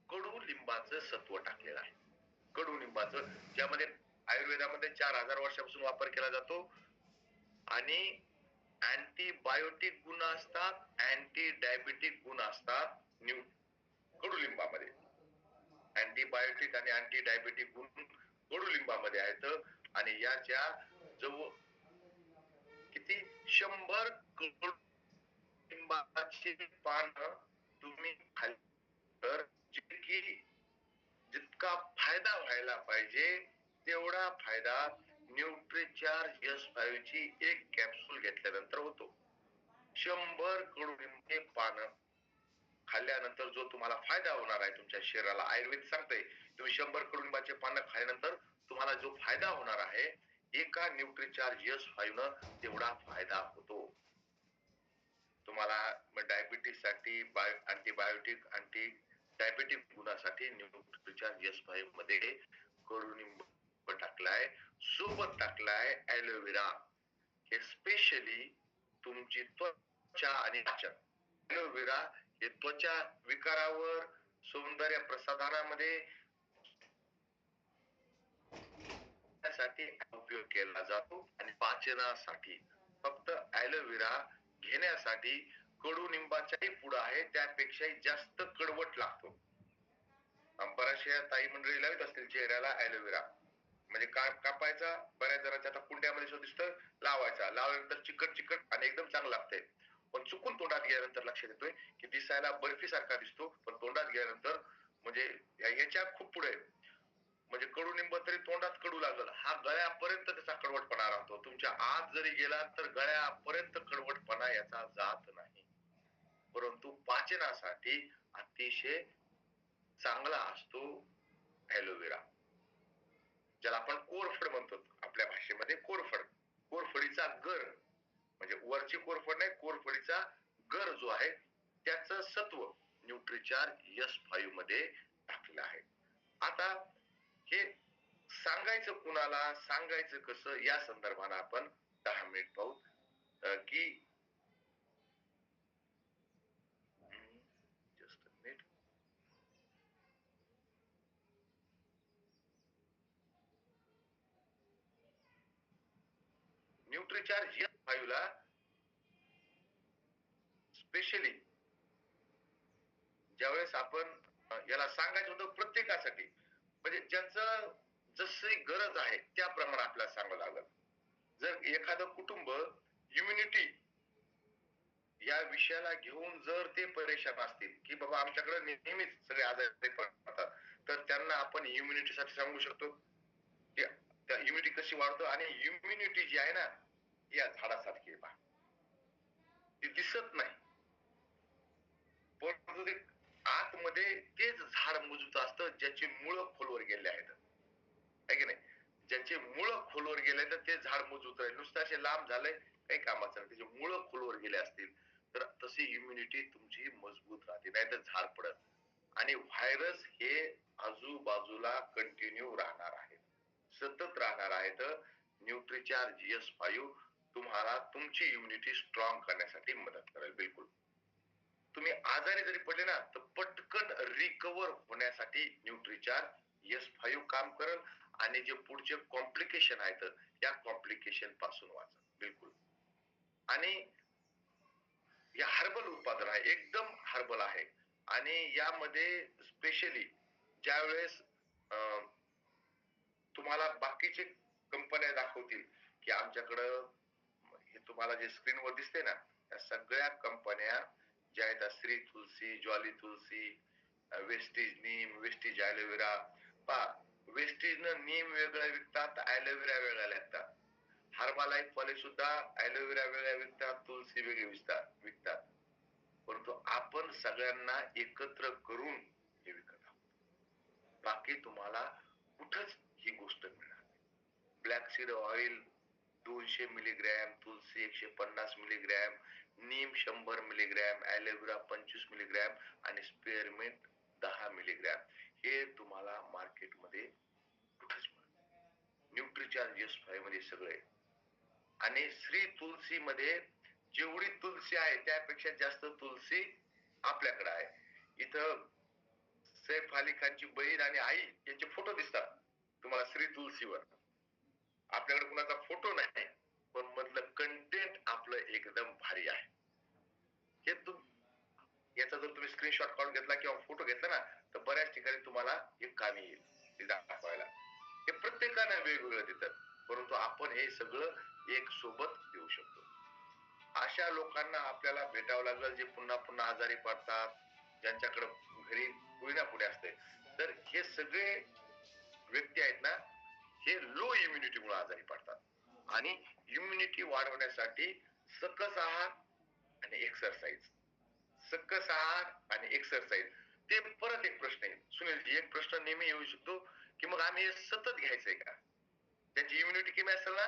कडुलिंबाचं सत्व टाकलेलं आहे. कडुलिंबाचं, ज्यामध्ये आयुर्वेदामध्ये 4000 वर्षापासून वापर केला जातो. आणि अँटीबायोटिक गुण असतात, अँटी डायबेटिक गुण असतात कडुलिंबामध्ये. अँटीबायोटिक आणि अँटी डायबेटिक गुण कडुलिंबामध्ये आहेत. आणि याच्या जवळ किती 100 कडुलिंबाची पानं तुम्ही खाल्ली तर जितका फायदा व्हायला पाहिजे तेवढा फायदा न्यूट्रीचार्ज S5 ची एक कॅप्सूल घेतल्यानंतर होतो. 100 कडुलिंबाची पानं खाल्ल्यानंतर जो तुम्हाला फायदा होणार आहे तुमच्या शरीराला, आयुर्वेद सांगते तुम्ही 100 कडुलिंबाचे पानं खाल्ल्यानंतर तुम्हाला जो फायदा होणार आहे, एका न्यूट्रीचार्ज S5 न तेवढा फायदा होतो. तुम्हाला डायबिटीस साठी अँटीबायोटिक, अँटी डायबेटिक गुणासाठी न्यूट्रीचार्ज S5 मध्ये कडुलिंब टाकलाय, सोबत टाकलाय ॲलोवेरा. हे स्पेशली तुमची त्वचा आणि पाचन. ॲलोवेरा हे त्वचा विकारावर, सौंदर्य प्रसाधनामध्ये साठी उपयोग केला जातो. आणि पाचनासाठी फक्त ॲलोवेरा घेण्यासाठी कडुनिंबाचाही पुढा आहे, त्यापेक्षाही जास्त कडवट लागतो. बऱ्याचशा ताई मंडळी लावत असतील चेहऱ्याला ॲलोवेरा, म्हणजे कापायचा, बऱ्याच जणांच्या आता कुंड्यामध्ये दिसतं, लावायचा, लावल्यानंतर चिकट चिकट आणि एकदम चांगलं लागतंय. पण चुकून तोंडात गेल्यानंतर लक्षात येतोय की दिसायला बर्फी सारखा दिसतो, पण तोंडात गेल्यानंतर म्हणजे याच्या खूप पुढे, म्हणजे कडुनिंब तरी तोंडात कडू लागल, हा गळ्यापर्यंत त्याचा कडवटपणा राहतो. तुमच्या आत जरी गेला तर गळ्यापर्यंत कडवटपणा याचा जात नाही. परंतु पाचनासाठी अतिशय चांगला असतो ॲलोवेरा, ज्याला आपण कोरफड म्हणतो आपल्या भाषेमध्ये. कोरफड, कोरफडीचा गर, म्हणजे वरची कोरफड नाही, कोरफडीचा गर जो आहे त्याचं सत्व न्यूट्रीचार्ज S5 मध्ये टाकलं आहे. आता हे सांगायचं कुणाला, सांगायचं कसं, या संदर्भाने आपण 10 मिनिट पाहू की जस्ट मिनिट. न्यूट्रीचार्ज S5 ला स्पेशली ज्यावेळेस आपण याला सांगायचं होतं प्रत्येकासाठी, म्हणजे ज्याचं जशी गरज आहे त्याप्रमाणे आपल्याला सांगावं लागलं. जर एखादं कुटुंब इम्युनिटी या विषयाला घेऊन जर ते परेशान असतील की बाबा आमच्याकडे नेहमीच सगळे आजारी पडतात, तर त्यांना आपण इम्युनिटीसाठी सांगू शकतो की त्या इम्युनिटी कशी वाढतो. आणि इम्युनिटी जी आहे ना, या झाडासारखी आहे पहा, ती दिसत नाही परंतु ते आतमध्ये तेच झाड मजबूत असतं ज्याची मुळं खोलवर गेले आहेत, है की नाही. ज्याचे मुळं खोलवर गेले तर ते झाड मजबूत राहील. नुसतं असे लांब झालंय काही कामाचं नाही. त्याचे मुळं खोलवर गेले असतील तर तशी इम्युनिटी तुमची मजबूत राहते, नाही तर झाड पडत. आणि व्हायरस हे आजूबाजूला कंटिन्यू राहणार आहे, सतत राहणार आहे. तर न्यूट्रिचार्ज GS5 तुम्हाला तुमची इम्युनिटी स्ट्रॉंग करण्यासाठी मदत करेल. बिलकुल तुम्ही आजारी जरी पडले ना तर पटकन रिकवर होण्यासाठी न्यूट्रिचार्ज S5 काम करेल. आणि जे पुढचे कॉम्प्लिकेशन आहेत त्या कॉम्प्लिकेशन पासून वाचा. बिलकुल. आणि या हर्बल उत्पादन आहे, एकदम हर्बल आहे. आणि यामध्ये स्पेशली ज्यावेळेस तुम्हाला बाकीचे कंपन्या दाखवतील की आमच्याकडं हे तुम्हाला जे स्क्रीनवर दिसते ना, त्या सगळ्या कंपन्या ज्या आहेत श्री तुलसी, ज्वाली तुलसी, वेस्टीज नीम, वेस्टीज ॲलोवेरा. पहा, वेस्टीजनं नीम वेगळं विकतात, ॲलोवेरा वेगळा विकतात. हर्बालाईफ वाले सुद्धा ॲलोवेरा वेगळ्या विकतात, तुलसी वेगळी विकतात. परंतु आपण सगळ्यांना एकत्र करून हे विकत आहोत. बाकी तुम्हाला कुठंच ही गोष्ट मिळणार. ब्लॅक सीड ऑइल 200 मिलीग्रॅम, तुलसी 150 मिलीग्रॅम, नीम 100 मिलीग्रॅम, ॲलोवेरा 25 मिलीग्रॅम आणि स्पेअरमिंट 10 मिलीग्रॅम. हे तुम्हाला मार्केटमध्ये कुठंच मिळत. न्यूट्रिचार्ज S5 मध्ये सगळे. आणि श्री तुलसी मध्ये जेवढी तुलसी आहे त्यापेक्षा जास्त तुलसी आपल्याकडे आहे. इथं सैफ अली खानची बहीण आणि आई यांचे फोटो दिसतात तुम्हाला श्री तुलसीवर. आपल्याकडे कुणाचा फोटो नाही, पण मधलं कंटेंट आपलं एकदम भारी आहे. हे याचा जर तुम्ही स्क्रीनशॉट काढून घेतला किंवा फोटो घेतला ना तर बऱ्याच ठिकाणी तुम्हाला हे कामी येईल हे दाखवायला. हे प्रत्येकानं वेगवेगळं देतात, परंतु आपण हे सगळं एक सोबत देऊ शकतो. अशा लोकांना आपल्याला भेटावं लागलं जे पुन्हा पुन्हा आजारी पडतात, ज्यांच्याकडे घरी कुणी ना कुणी असते. तर हे सगळे व्यक्ती आहेत ना, हे लो इम्युनिटी मुळे आजारी पडतात. आणि इम्युनिटी वाढवण्यासाठी सकस आहार आणि एक्सरसाइज, सकस आहार आणि एक्सरसाइज. ते परत एक प्रश्न आहे सुनीलजी, एक प्रश्न नेहमी येऊ शकतो की मग आम्ही सतत घ्यायचंय का? त्यांची इम्युनिटी कमी असेल ना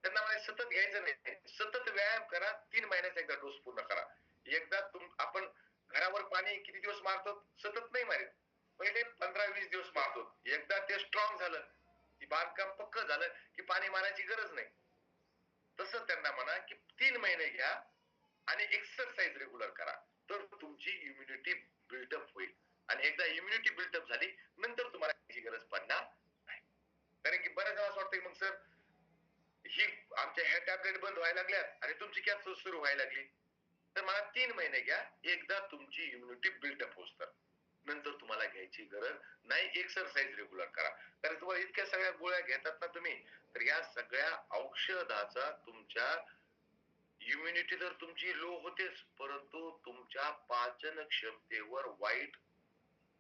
त्यांना मला सतत घ्यायचं नाही. सतत व्यायाम करा, 3 महिन्याचा एकदा डोस पूर्ण करा. एकदा आपण घरावर पाणी किती दिवस मारतो? सतत नाही मारत, पहिले 15-20 दिवस मारतो. एकदा ते स्ट्रॉंग झालं की बांधकाम पक्क झालं की पाणी मारायची गरज नाही. तसं त्यांना म्हणा की 3 महिने घ्या आणि एक्सरसाइज रेग्युलर करा, तर तुमची इम्युनिटी बिल्डअप होईल. आणि एकदा इम्युनिटी बिल्डअप झाली नंतर तुम्हाला त्याची गरज पडणार नाही. कारण की बऱ्याच वेळा असं वाटतं की मग सर ही आमच्या ह्या टॅबलेट बंद व्हायला लागल्यात आणि तुमची कॅप्सूल सुरू व्हायला लागली. तर मला 3 महिने घ्या, एकदा तुमची इम्युनिटी बिल्डअप होतं नंतर तुम्हाला घ्यायची गरज नाही. एक्सरसाइज रेग्युलर करा. कारण तुम्हाला इतक्या सगळ्या गोळ्या घेतात ना तुम्ही, तर या सगळ्या औषधाचा तुमच्या इम्युनिटी तर तुमची लो होतेच, परंतु तुमच्या पाचन क्षमतेवर वाईट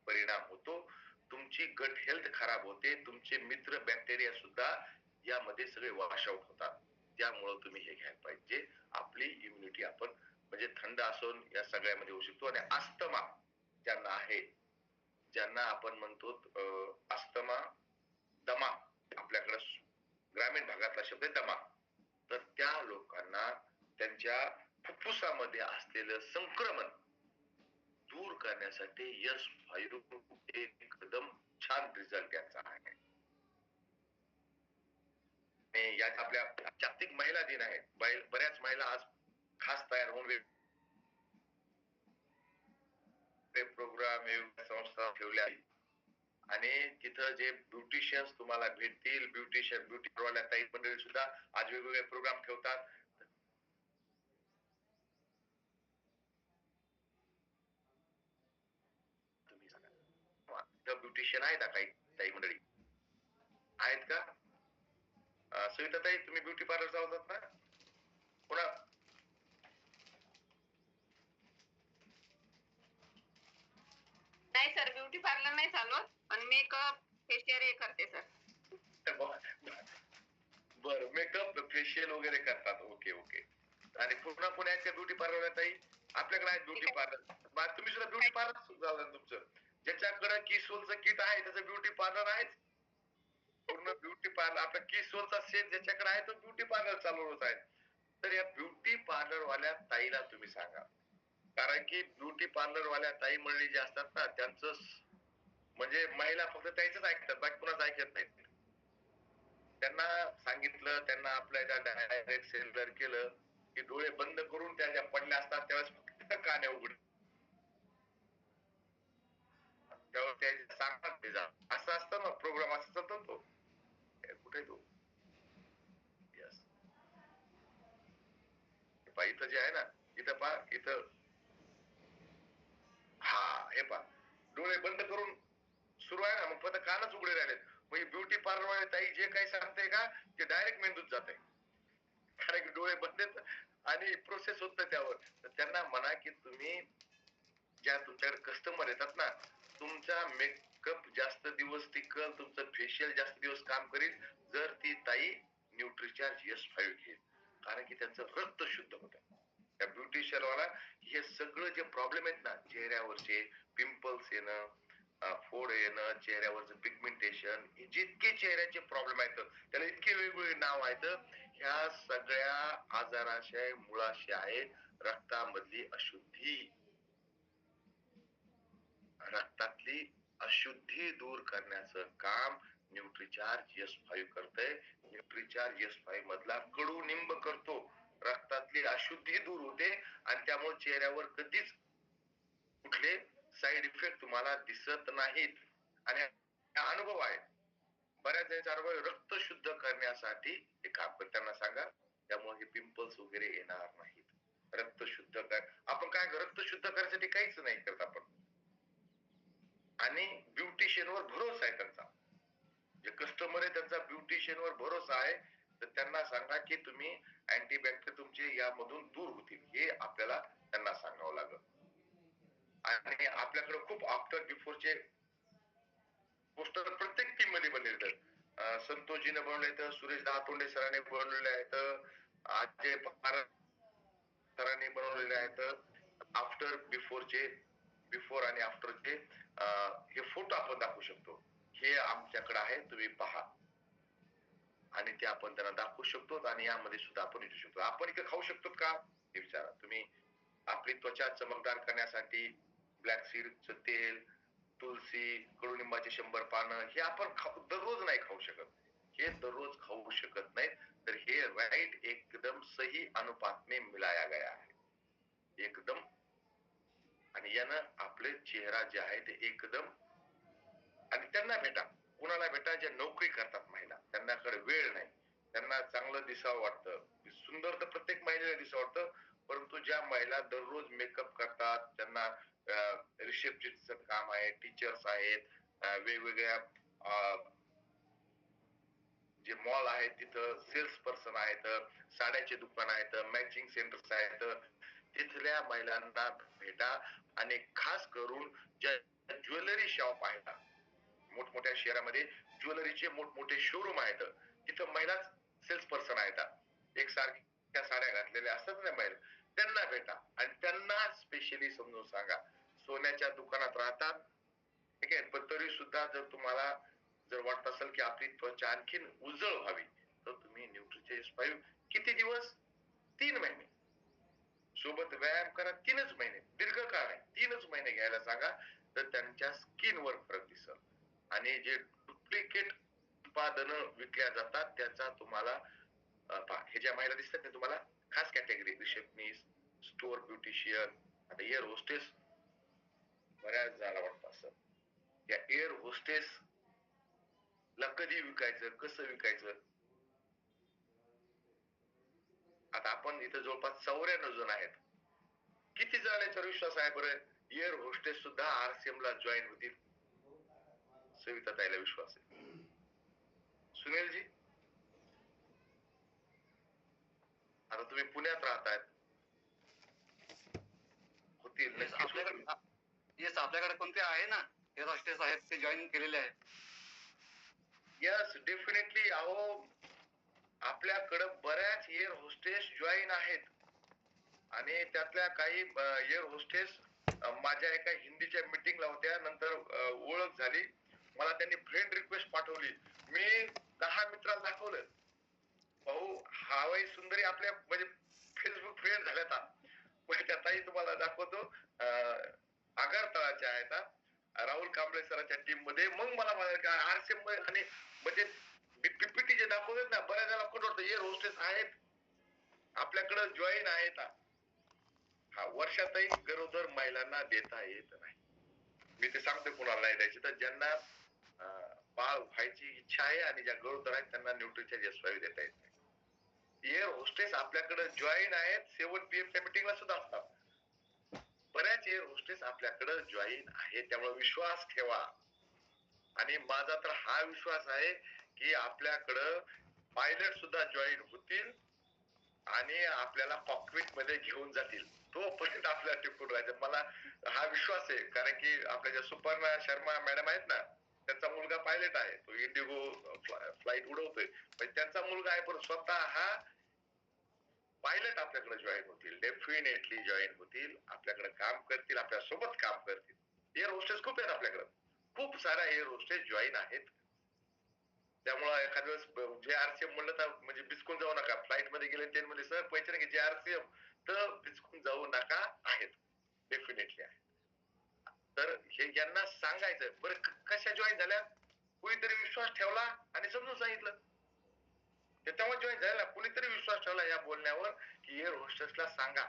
परिणाम होतो. तुमची गट हेल्थ खराब होते. तुमचे मित्र बॅक्टेरिया सुद्धा यामध्ये सगळे वॉश आउट होतात. त्यामुळे तुम्ही हे घ्यायला पाहिजे. आपली इम्युनिटी आपण म्हणजे थंड असून या सगळ्यामध्ये होऊ शकतो. आणि अस्थमा ज्यांना आहे, ज्यांना आपण म्हणतो अस्थमा, दमा, आपल्याकडे ग्रामीण भागातला शब्द आहे दमा, तर त्या लोकांना त्यांच्या फुफ्फुसामध्ये असलेलं संक्रमण दूर करण्यासाठी S5 एकदम छान रिझल्ट याचा आहे. आणि यात आपल्या जागतिक महिला दिन आहे. बऱ्याच महिला आज खास तयार होऊन प्रोग्राम संस्था ठेवल्या आहेत. आणि तिथं जे ब्युटिशियन्स तुम्हाला भेटतील, ब्युटी वाल्या ताई मंडळी सुद्धा आज वेगवेगळे प्रोग्राम ठेवतात. ब्युटिशियन आहेत का काही काही मंडळी आहेत का? सविताताई तुम्ही ब्युटी पार्लर चालवतात ना? पुन्हा नाही सर, ब्युटी पार्लर नाही चालवत, पण मेकअप फेशियल हे करते सर. बर मेकअप फेशियल वगैरे करतात. Okay okay. आणि पुन्हा पुण्याच्या ब्युटी पार्लर ताई आपल्याकडे आहे ब्युटी पार्लर. तुम्ही सुद्धा ब्युटी पार्लर झालं तुमचं. ज्याच्याकडे किसोलचं किट आहे त्याचं ब्युटी पार्लर आहे. पूर्ण ब्युटी पार्लर आपल्या किसोलचा सेट ज्याच्याकडे आहे तो ब्युटी पार्लर चालवत आहे. तर या ब्युटी पार्लर वाल्या ताईला तुम्ही सांगा, कारण की ब्युटी पार्लर वाल्या ताई मंडळी जे असतात ना त्यांचं म्हणजे महिला फक्त त्याच ऐकतात, बाकी कुणाच ऐकत नाहीत. त्यांना सांगितलं, त्यांना आपल्या डायरेक्ट सेंडर केलं की डोळे बंद करून त्या ज्या पडल्या असतात त्यावेळेस फक्त काने उघड, त्यावेळेस त्या सांगतात ते जा असं असतं ना, प्रोग्राम असं चालतो तो. कुठे तो यस इथं जे आहे ना, इथं पा इथं हा हे पा डोळे बंद करून सुरू आहे ना, मग फक्त कानच उघडे राहिलेत. म्हणजे ब्युटी पार्लर वाले ताई जे काही सांगते का ते डायरेक्ट मेंदूत जाते, कारण की डोळे बंद आणि प्रोसेस होत त्यावर. तर त्यांना म्हणा की तुम्ही ज्या तुमच्याकडे कस्टमर येतात ना, तुमचा मेकअप जास्त दिवस टिकल, तुमचं फेशियल जास्त दिवस काम करील जर ती ताई न्यूट्रिचार्ज S5 घेईल, कारण की त्यांचं रक्त शुद्ध होतं. त्या ब्युटिशियन वाला हे सगळं जे प्रॉब्लेम आहेत ना, चेहऱ्यावरचे पिंपल्स येणं, फोड येणं, चेहऱ्यावरचं पिगमेंटेशन, हे जितके चेहऱ्याचे प्रॉब्लेम आहेत त्याला इतके वेगवेगळे नाव आहेत. ह्या सगळ्या आजाराचे मुळाशी आहे रक्तामधली अशुद्धी. रक्तातली अशुद्धी दूर करण्याचं काम न्यूट्रिचार्ज S5 करतंय. न्यूट्रिचार्ज S5 मधला कडुनिंब करतो, रक्तातली अशुद्धी दूर होते आणि त्यामुळे चेहऱ्यावर कधीच कुठले साईड इफेक्ट तुम्हाला दिसत नाहीत. आणि हा अनुभव आहे, बऱ्याच जणांचा अनुभव रक्त शुद्ध करण्यासाठी हे काम करत. त्यांना सांगा त्यामुळे हे पिंपल्स वगैरे येणार नाहीत. रक्त शुद्ध कर, आपण काय रक्त शुद्ध करण्यासाठी काहीच नाही करत आपण. आणि ब्युटिशियन वर भरोसा आहे त्यांचा, जे कस्टमर आहे त्यांचा ब्युटिशियन वर भरोसा आहे. तर त्यांना सांगा की तुम्ही अँटीबॅक्टेरिया तुमचे यामधून दूर होतील, हे आपल्याला त्यांना सांगावं लागेल. आणि आपल्याकडे खूप आफ्टर बिफोरचे पोस्टर प्रत्येक टीम मध्ये बनलेले आहेत. संतोषजीने बनवले आहेत, सुरेश दहातोंडे सरांनी बनवलेले आहेत, अजय पवार सरांनी बनवलेले आहेत. आफ्टर बिफोरचे, बिफोर आणि आफ्टरचे हे फोटो आपण दाखवू शकतो. हे आमच्याकडे आहे, तुम्ही पहा. आणि ते आपण त्यांना दाखवू शकतो आणि यामध्ये सुद्धा आपण विचारू शकतो. आपण इथे खाऊ शकतो का हे विचारा तुम्ही. आपली त्वचा चमकदार करण्यासाठी ब्लॅक सीडचं तेल, तुलसी, कडुनिंबाचे 100 पानं हे आपण दररोज नाही खाऊ शकत. हे दररोज खाऊ शकत नाही. तर हे राइट एकदम सही अनुपात में मिलाया गया है एकदम. आणि यानं आपले चेहरा जे आहे ते एकदम. आणि त्यांना भेटा, कुणाला भेटा जे नोकरी करतात महिला, त्यांनाकडे वेळ नाही, त्यांना चांगलं दिसावं वाटतं, सुंदर तर प्रत्येक महिलेला दिसावं वाटतं, परंतु ज्या महिला दररोज मेकअप करतात, त्यांना रिसेप्शनिस्टचं काम आहे, टीचर्स आहेत, वेगवेगळ्या जे मॉल आहेत तिथं सेल्स पर्सन आहेत, साड्याचे दुकान आहेत, मॅचिंग सेंटर्स आहेत, तिथल्या महिलांना भेटा. आणि खास करून ज्या ज्वेलरी शॉप आहेत, मोठमोठ्या शहरामध्ये ज्वेलरीचे मोठमोठे शोरूम आहेत, तिथं महिलाच सेल्स पर्सन आहेत, एक सारख्या साड्या घातलेल्या असतात ना महिला, त्यांना भेटा आणि त्यांना स्पेशली समजून सांगा. सोन्याच्या दुकानात राहतात ठीक आहे, पण तरी सुद्धा जर तुम्हाला जर वाटत असेल की आपली त्वचा आणखीन उजळ व्हावी तर तुम्ही न्यूट्रिचर्ज S5 किती दिवस, 3 महिने सोबत व्यायाम करा, 3च महिने, दीर्घकाळ आहे, 3च महिने घ्यायला सांगा. तर त्यांच्या स्किनवर फरक दिसल. आणि जे डुप्लिकेट उत्पादनं विकल्या जातात त्याचा तुम्हाला हे ज्या महिला दिसतात ना तुम्हाला, खास कॅटेगरी रिसेप्शनिस्ट, स्टोअर ब्युटिशियन, आता एअर होस्टेस, बऱ्याच जणांना वाटतं असं या एअर होस्टेस ला कधी विकायचं, कसं विकायचं. आता आपण इथं जवळपास 94 जण आहेत, किती जणांचा विश्वास आहे बरं एअर होस्टेस सुद्धा RCM ला जॉईन होतील. सविताताईला विश्वास आहे. सुनीलजी, आता तुम्ही पुण्यात राहतायत, होतील Yes, नक्कीच होतील. आपल्याकडे कोणते आहे ना एअर होस्टेस आहेत ते जॉईन केलेले आहेत. Yes definitely. अहो आपल्याकडं बऱ्याच एअर होस्टेस जॉईन आहेत आणि त्यातल्या काही एअर होस्टेस माझ्या एका हिंदीच्या मीटिंगला होत्या. नंतर ओळख झाली, मला त्यांनी फ्रेंड रिक्वेस्ट पाठवली. मी 10 मित्राला दाखवलं, भाऊ हवाई सुंदरी आपल्या म्हणजे फेसबुक फ्रेंड झाल्यात. म्हणजे त्या ताई तुम्हाला दाखवतो, आगरतळाच्या आहेत, राहुल कांबळे सरांच्या टीम मध्ये. मग मला म्हणाले का आरसीएम आणि म्हणजे पीपीटी जे दाखवतात ना, बऱ्याच जणांना खोटं वाटतं एअर होस्टेस आहेत आपल्याकडे जॉईन आहेत. हा वर्षातही गरोदर महिलांना देता येत नाही. मी ते सांगतो कुणाला नाही द्यायची. तर ज्यांना बाळ व्हायची इच्छा आहे आणि ज्या गरोदर आहेत त्यांना न्यूट्रिचार्ज S5 देता येत नाही. एअर होस्टेस आपल्याकडे जॉईन आहेत. 7 PM च्या मीटिंगला सुद्धा असतात. बऱ्याच एअर होस्टेस आपल्याकडे जॉईन आहेत. त्यामुळे विश्वास ठेवा. आणि माझा तर हा विश्वास आहे की आपल्याकडं पायलट सुद्धा जॉईन होतील आणि आपल्याला कॉकपिट मध्ये घेऊन जातील. तोपर्यंत आपल्याला टिकून राहायचं, मला हा विश्वास आहे. कारण की आपल्या ज्या सुपर्णा शर्मा मॅडम आहेत ना, त्यांचा मुलगा पायलट आहे, तो इंडिगो फ्लाईट उडवतोय. पण त्यांचा मुलगा आहे, पण स्वतः हा पायलट आपल्याकडे जॉईन होतील. डेफिनेटली जॉईन होतील, आपल्याकडे काम करतील, आपल्या सोबत काम करतील. एअर होस्टेस खूप आहेत आपल्याकडे, खूप साऱ्या एअर होस्टेस जॉईन आहेत. त्यामुळे एखाद्या वेळेस जे आरसीएम म्हणलं तर म्हणजे बिचकून जाऊ नका. फ्लाईट मध्ये गेले ट्रेन मध्ये सर पैसे नाही जे आरसीएम, तर बिचकून जाऊ नका. आहेत, डेफिनेटली आहे. तर हे यांना सांगायचं. बरं कशा जॉईन झाल्या, कुणीतरी विश्वास ठेवला आणि समजून सांगितलं, त्याच्यामुळे जॉईन झाला. कुणीतरी विश्वास ठेवला या बोलण्यावर की एअर होस्टेसला सांगा.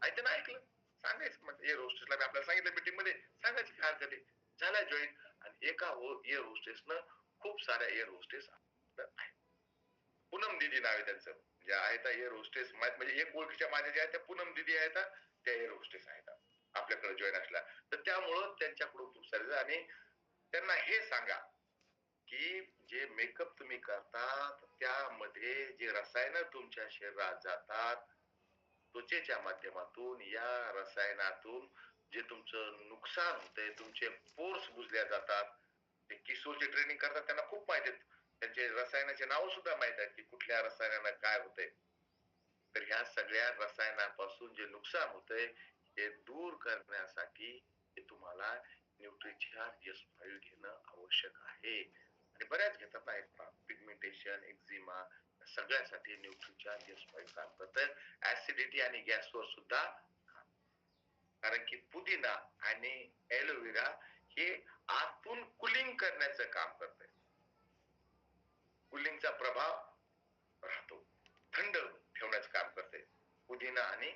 ऐकलं ना, ऐकलं, सांगायचं. म्हणजे एअर होस्टेसला मी आपल्याला सांगितलं मीटिंग मध्ये, सांगायची काय हरकत आहे. झाला जॉईन. आणि एका एअर होस्टेसनं खूप साऱ्या एअर होस्टेस आहेत. पूनम दिदी नाव आहे त्यांचं, जे आहेत एअर होस्टेस. म्हणजे एक ओळखीच्या माझ्या ज्या आहेत त्या पूनम दिदी आहेत, त्या एअर होस्टेस आहेत आपल्याकडे जॉईन असल्या. तर त्यामुळं त्यांच्याकडून खूप सारे. आणि त्यांना हे सांगा की जे मेकअप तुम्ही करतात त्यामध्ये जे रसायन तुमच्या शरीरात जातात, त्वचेच्या माध्यमातून, या रसायनातून जे तुमचं नुकसान होतंय, तुमचे पोर्स बुजल्या जातात. ते किशोरचे ट्रेनिंग करतात त्यांना खूप माहिती आहेत, त्यांचे रसायनाचे नाव सुद्धा माहित आहेत की कुठल्या रसायनानं काय होतंय. तर ह्या सगळ्या रसायनापासून जे नुकसान होतंय हे दूर करण्यासाठी तुम्हाला न्यूट्रिचार्ज S5 घेणं आवश्यक आहे. आणि बऱ्याच घेतात ना, पिगमेंटेशन, एक्झिमा, सगळ्यासाठी न्यूट्रिचार्ज S5 काम करतंय. ऍसिडिटी आणि गॅसवर सुद्धा. कारण की पुदिना आणि एलोवेरा हे आतून कुलिंग करण्याचं काम करतंय. कुलिंगचा प्रभाव राहतो, थंड ठेवण्याचं काम करते. पुदिना आणि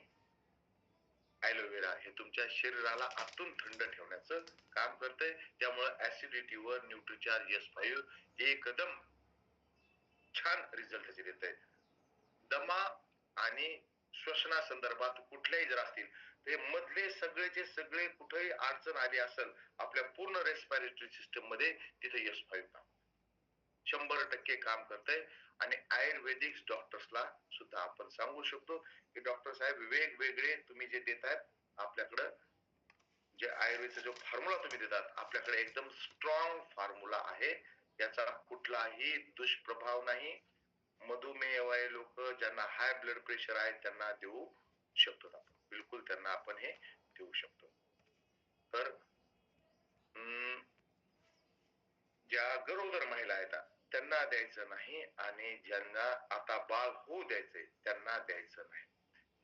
एलोवेरा हे तुमच्या शरीराला आतून थंड ठेवण्याचं काम करते. त्यामुळे ऍसिडिटीवर न्यूट्रिचार्ज S5 एकदम छान रिझल्ट देते. दमा आणि श्वसना संदर्भात कुठल्याही जर असतील ते मधले सगळेचे सगळे कुठेही अडचण आली असेल आपल्या पूर्ण रेस्पिरेटरी सिस्टम मध्ये, तिथे S5 काम 100% काम करते. आणि आयुर्वेदिक डॉक्टर्सला सुद्धा आपण सांगू शकतो की डॉक्टर साहेब वेगवेगळे तुम्ही जे देतायत आपल्याकडं, जे आयुर्वेदचा जो फॉर्म्युला तुम्ही देतात आपल्याकडे एकदम स्ट्रॉंग फॉर्म्युला आहे, याचा कुठलाही दुष्प्रभाव नाही. मधुमेह लोक ज्यांना हाय ब्लड प्रेशर आहे त्यांना देऊ शकतो आपण, बिलकुल त्यांना आपण हे देऊ शकतो. तर ज्या गरोदर महिला आहेत त्यांना द्यायचं नाही, आणि ज्यांना आता बाळ होऊ द्यायचंय त्यांना द्यायचं नाही.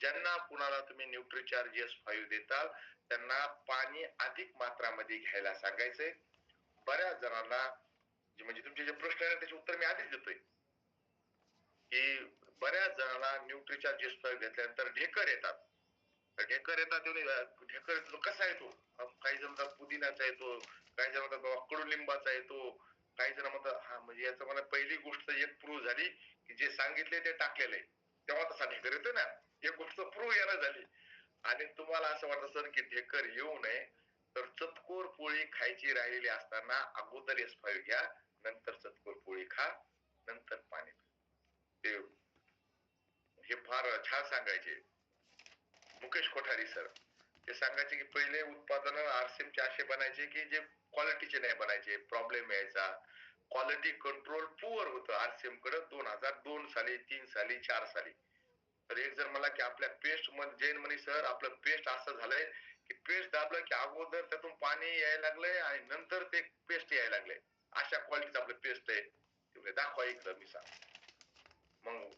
ज्यांना कुणाला तुम्ही न्यूट्रिचार्ज S5 देताल त्यांना पाणी अधिक मात्रामध्ये घ्यायला सांगायचंय. बऱ्याच जणांना म्हणजे तुमचे जे प्रश्न आहेत त्याचे उत्तर मी आधीच देतोय की बऱ्याच जणांना न्यूट्रिचार्ज S5 घेतल्यानंतर ढेकर येतात. ढेकर येतात, ढेकर येतो कसा येतो, काही जण म्हणतात पुदिन्याचा येतो, काही जण म्हणतात बाबा कडुलिंबाचा येतो, काही जण म्हणतात हा म्हणजे याचं मला पहिली गोष्ट एक प्रूव्ह झाली की जे सांगितले ते टाकलेलं आहे तेव्हा तसा ढेकर येतो ना, एक गोष्ट प्रूव्ह यायला झाली. आणि तुम्हाला असं वाटत सर की ढेकर येऊ नये, तर चतकोर पोळी खायची राहिलेली असताना अगोदर S5 घ्या, नंतर चतकोर पोळी खा, नंतर पाणी प्या. हे फार छान सांगायचे मुकेश कोठारी सर. ते सांगायचे की पहिले उत्पादन आरसीएमचे असे बनायचे की जे क्वालिटीचे नाही बनायचे, प्रॉब्लेम यायचा. क्वालिटी कंट्रोल पुअर होतं आरसीएम कडे 2002 साली, 3 साली, 4 साली. तर एक जर मला की आपल्या पेस्ट मध्ये जैन म्हणे सर आपलं पेस्ट असं झालंय की पेस्ट दाबलं की अगोदर त्यातून पाणी यायला लागलंय आणि नंतर ते पेस्ट यायला लागलंय. अशा क्वालिटीचं आपलं पेस्ट आहे. ते दाखवा इकडं मी सांग. मग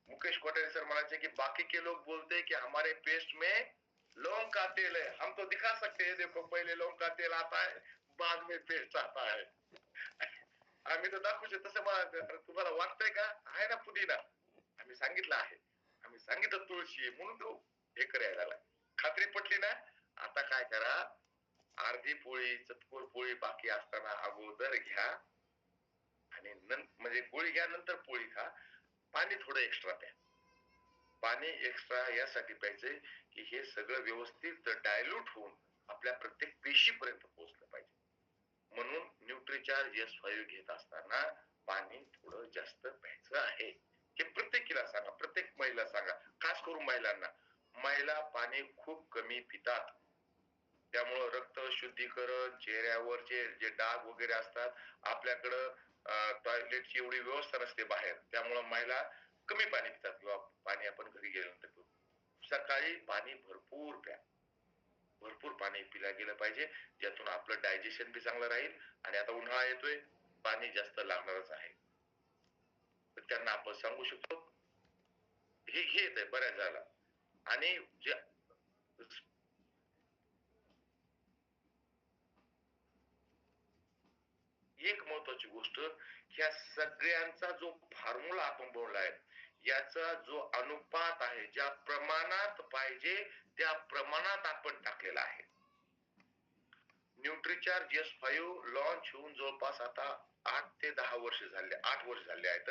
मुकेश कोठारी सर म्हणायचे कि बाकी के लोग बोलते हैं कि हमारे पेस्ट में लौंग का तेल है, हम तो दिखा सकते हैं, देखो पहले लौंग का तेल आता है, बाद में पेस्ट आता है. आम्ही तर दाखवू शकतो. तसं तुम्हाला वाटतंय का? आहे ना पुदिना, आम्ही सांगितलं आहे, आम्ही सांगितलं तुळशी आहे म्हणून तो हे करायला लागला. खात्री पटली ना? आता काय करा, अर्धी पोळी चतकोर पोळी बाकी असताना अगोदर घ्या आणि म्हणजे पोळी घ्या नंतर पोळी खा. पाणी थोडं एक्स्ट्रा प्या. पाणी एक्स्ट्रा यासाठी प्यायचंय की हे सगळं व्यवस्थित डायल्यूट होऊन आपल्या प्रत्येक पेशीपर्यंत पोहोचलं पाहिजे. म्हणून न्यूट्रीचार्ज S5 घेत असताना पाणी थोडं जास्त प्यायचं आहे. हे प्रत्येकीला सांगा, प्रत्येक महिला सांगा, खास करून महिलांना. महिला पाणी खूप कमी पितात, त्यामुळं रक्त शुद्धीकरण, चेहऱ्यावरचे जे डाग वगैरे असतात, आपल्याकडं टॉयलेटची एवढी व्यवस्था नसते बाहेर, त्यामुळं महिला कमी पाणी पितात किंवा पाणी आपण घरी गेल्यानंतर पिऊ. सकाळी पाणी भरपूर प्या, भरपूर पाणी पिलं गेलं पाहिजे, ज्यातून आपलं डायजेशन बी चांगलं राहील. आणि आता उन्हाळा येतोय, पाणी जास्त लागणारच आहे. तर त्यांना आपण सांगू शकतो हे येत आहे बऱ्याच झाला. आणि जे एक महत्वाची गोष्ट, ह्या सगळ्यांचा जो फॉर्म्युला आपण बोललाय, याचा जो अनुपात आहे, ज्या प्रमाणात पाहिजे त्या प्रमाणात आपण टाकलेला आहे. न्यूट्रीचार्ज S5 लॉन्च होऊन जवळपास आता 8 ते 10 वर्ष झाले, 8 वर्ष झाले आहेत.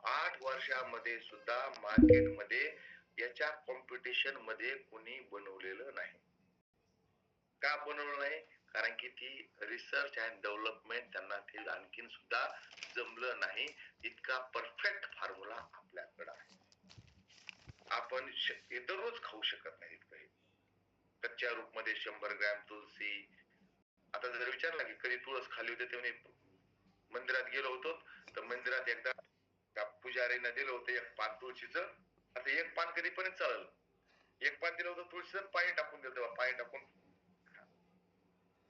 8 वर्षामध्ये सुद्धा मार्केटमध्ये याच्या कॉम्पिटिशन मध्ये कोणी बनवलेलं नाही. का बनवलं नाही? कारण की ती रिसर्च अँड डेव्हलपमेंट त्यांना ते आणखीन सुद्धा जमलं नाही. इतका परफेक्ट फॉर्म्युला आपल्याकडे आहे. आपण दररोज खाऊ शकत नाही. कच्च्या रूप मध्ये 100 ग्रॅम तुळशी. आता जर विचारलं की कधी तुळस खाली होते, तेव्हा मंदिरात गेलो होतो, तर मंदिरात एकदा त्या पुजारीनं दिलं होतं एक पान तुळशीचं. आता एक पान कधीपर्यंत चाललं, एक पान दिलं होतं तुळशीचं, पाणी टाकून दिलं तेव्हा, पाणी टाकून.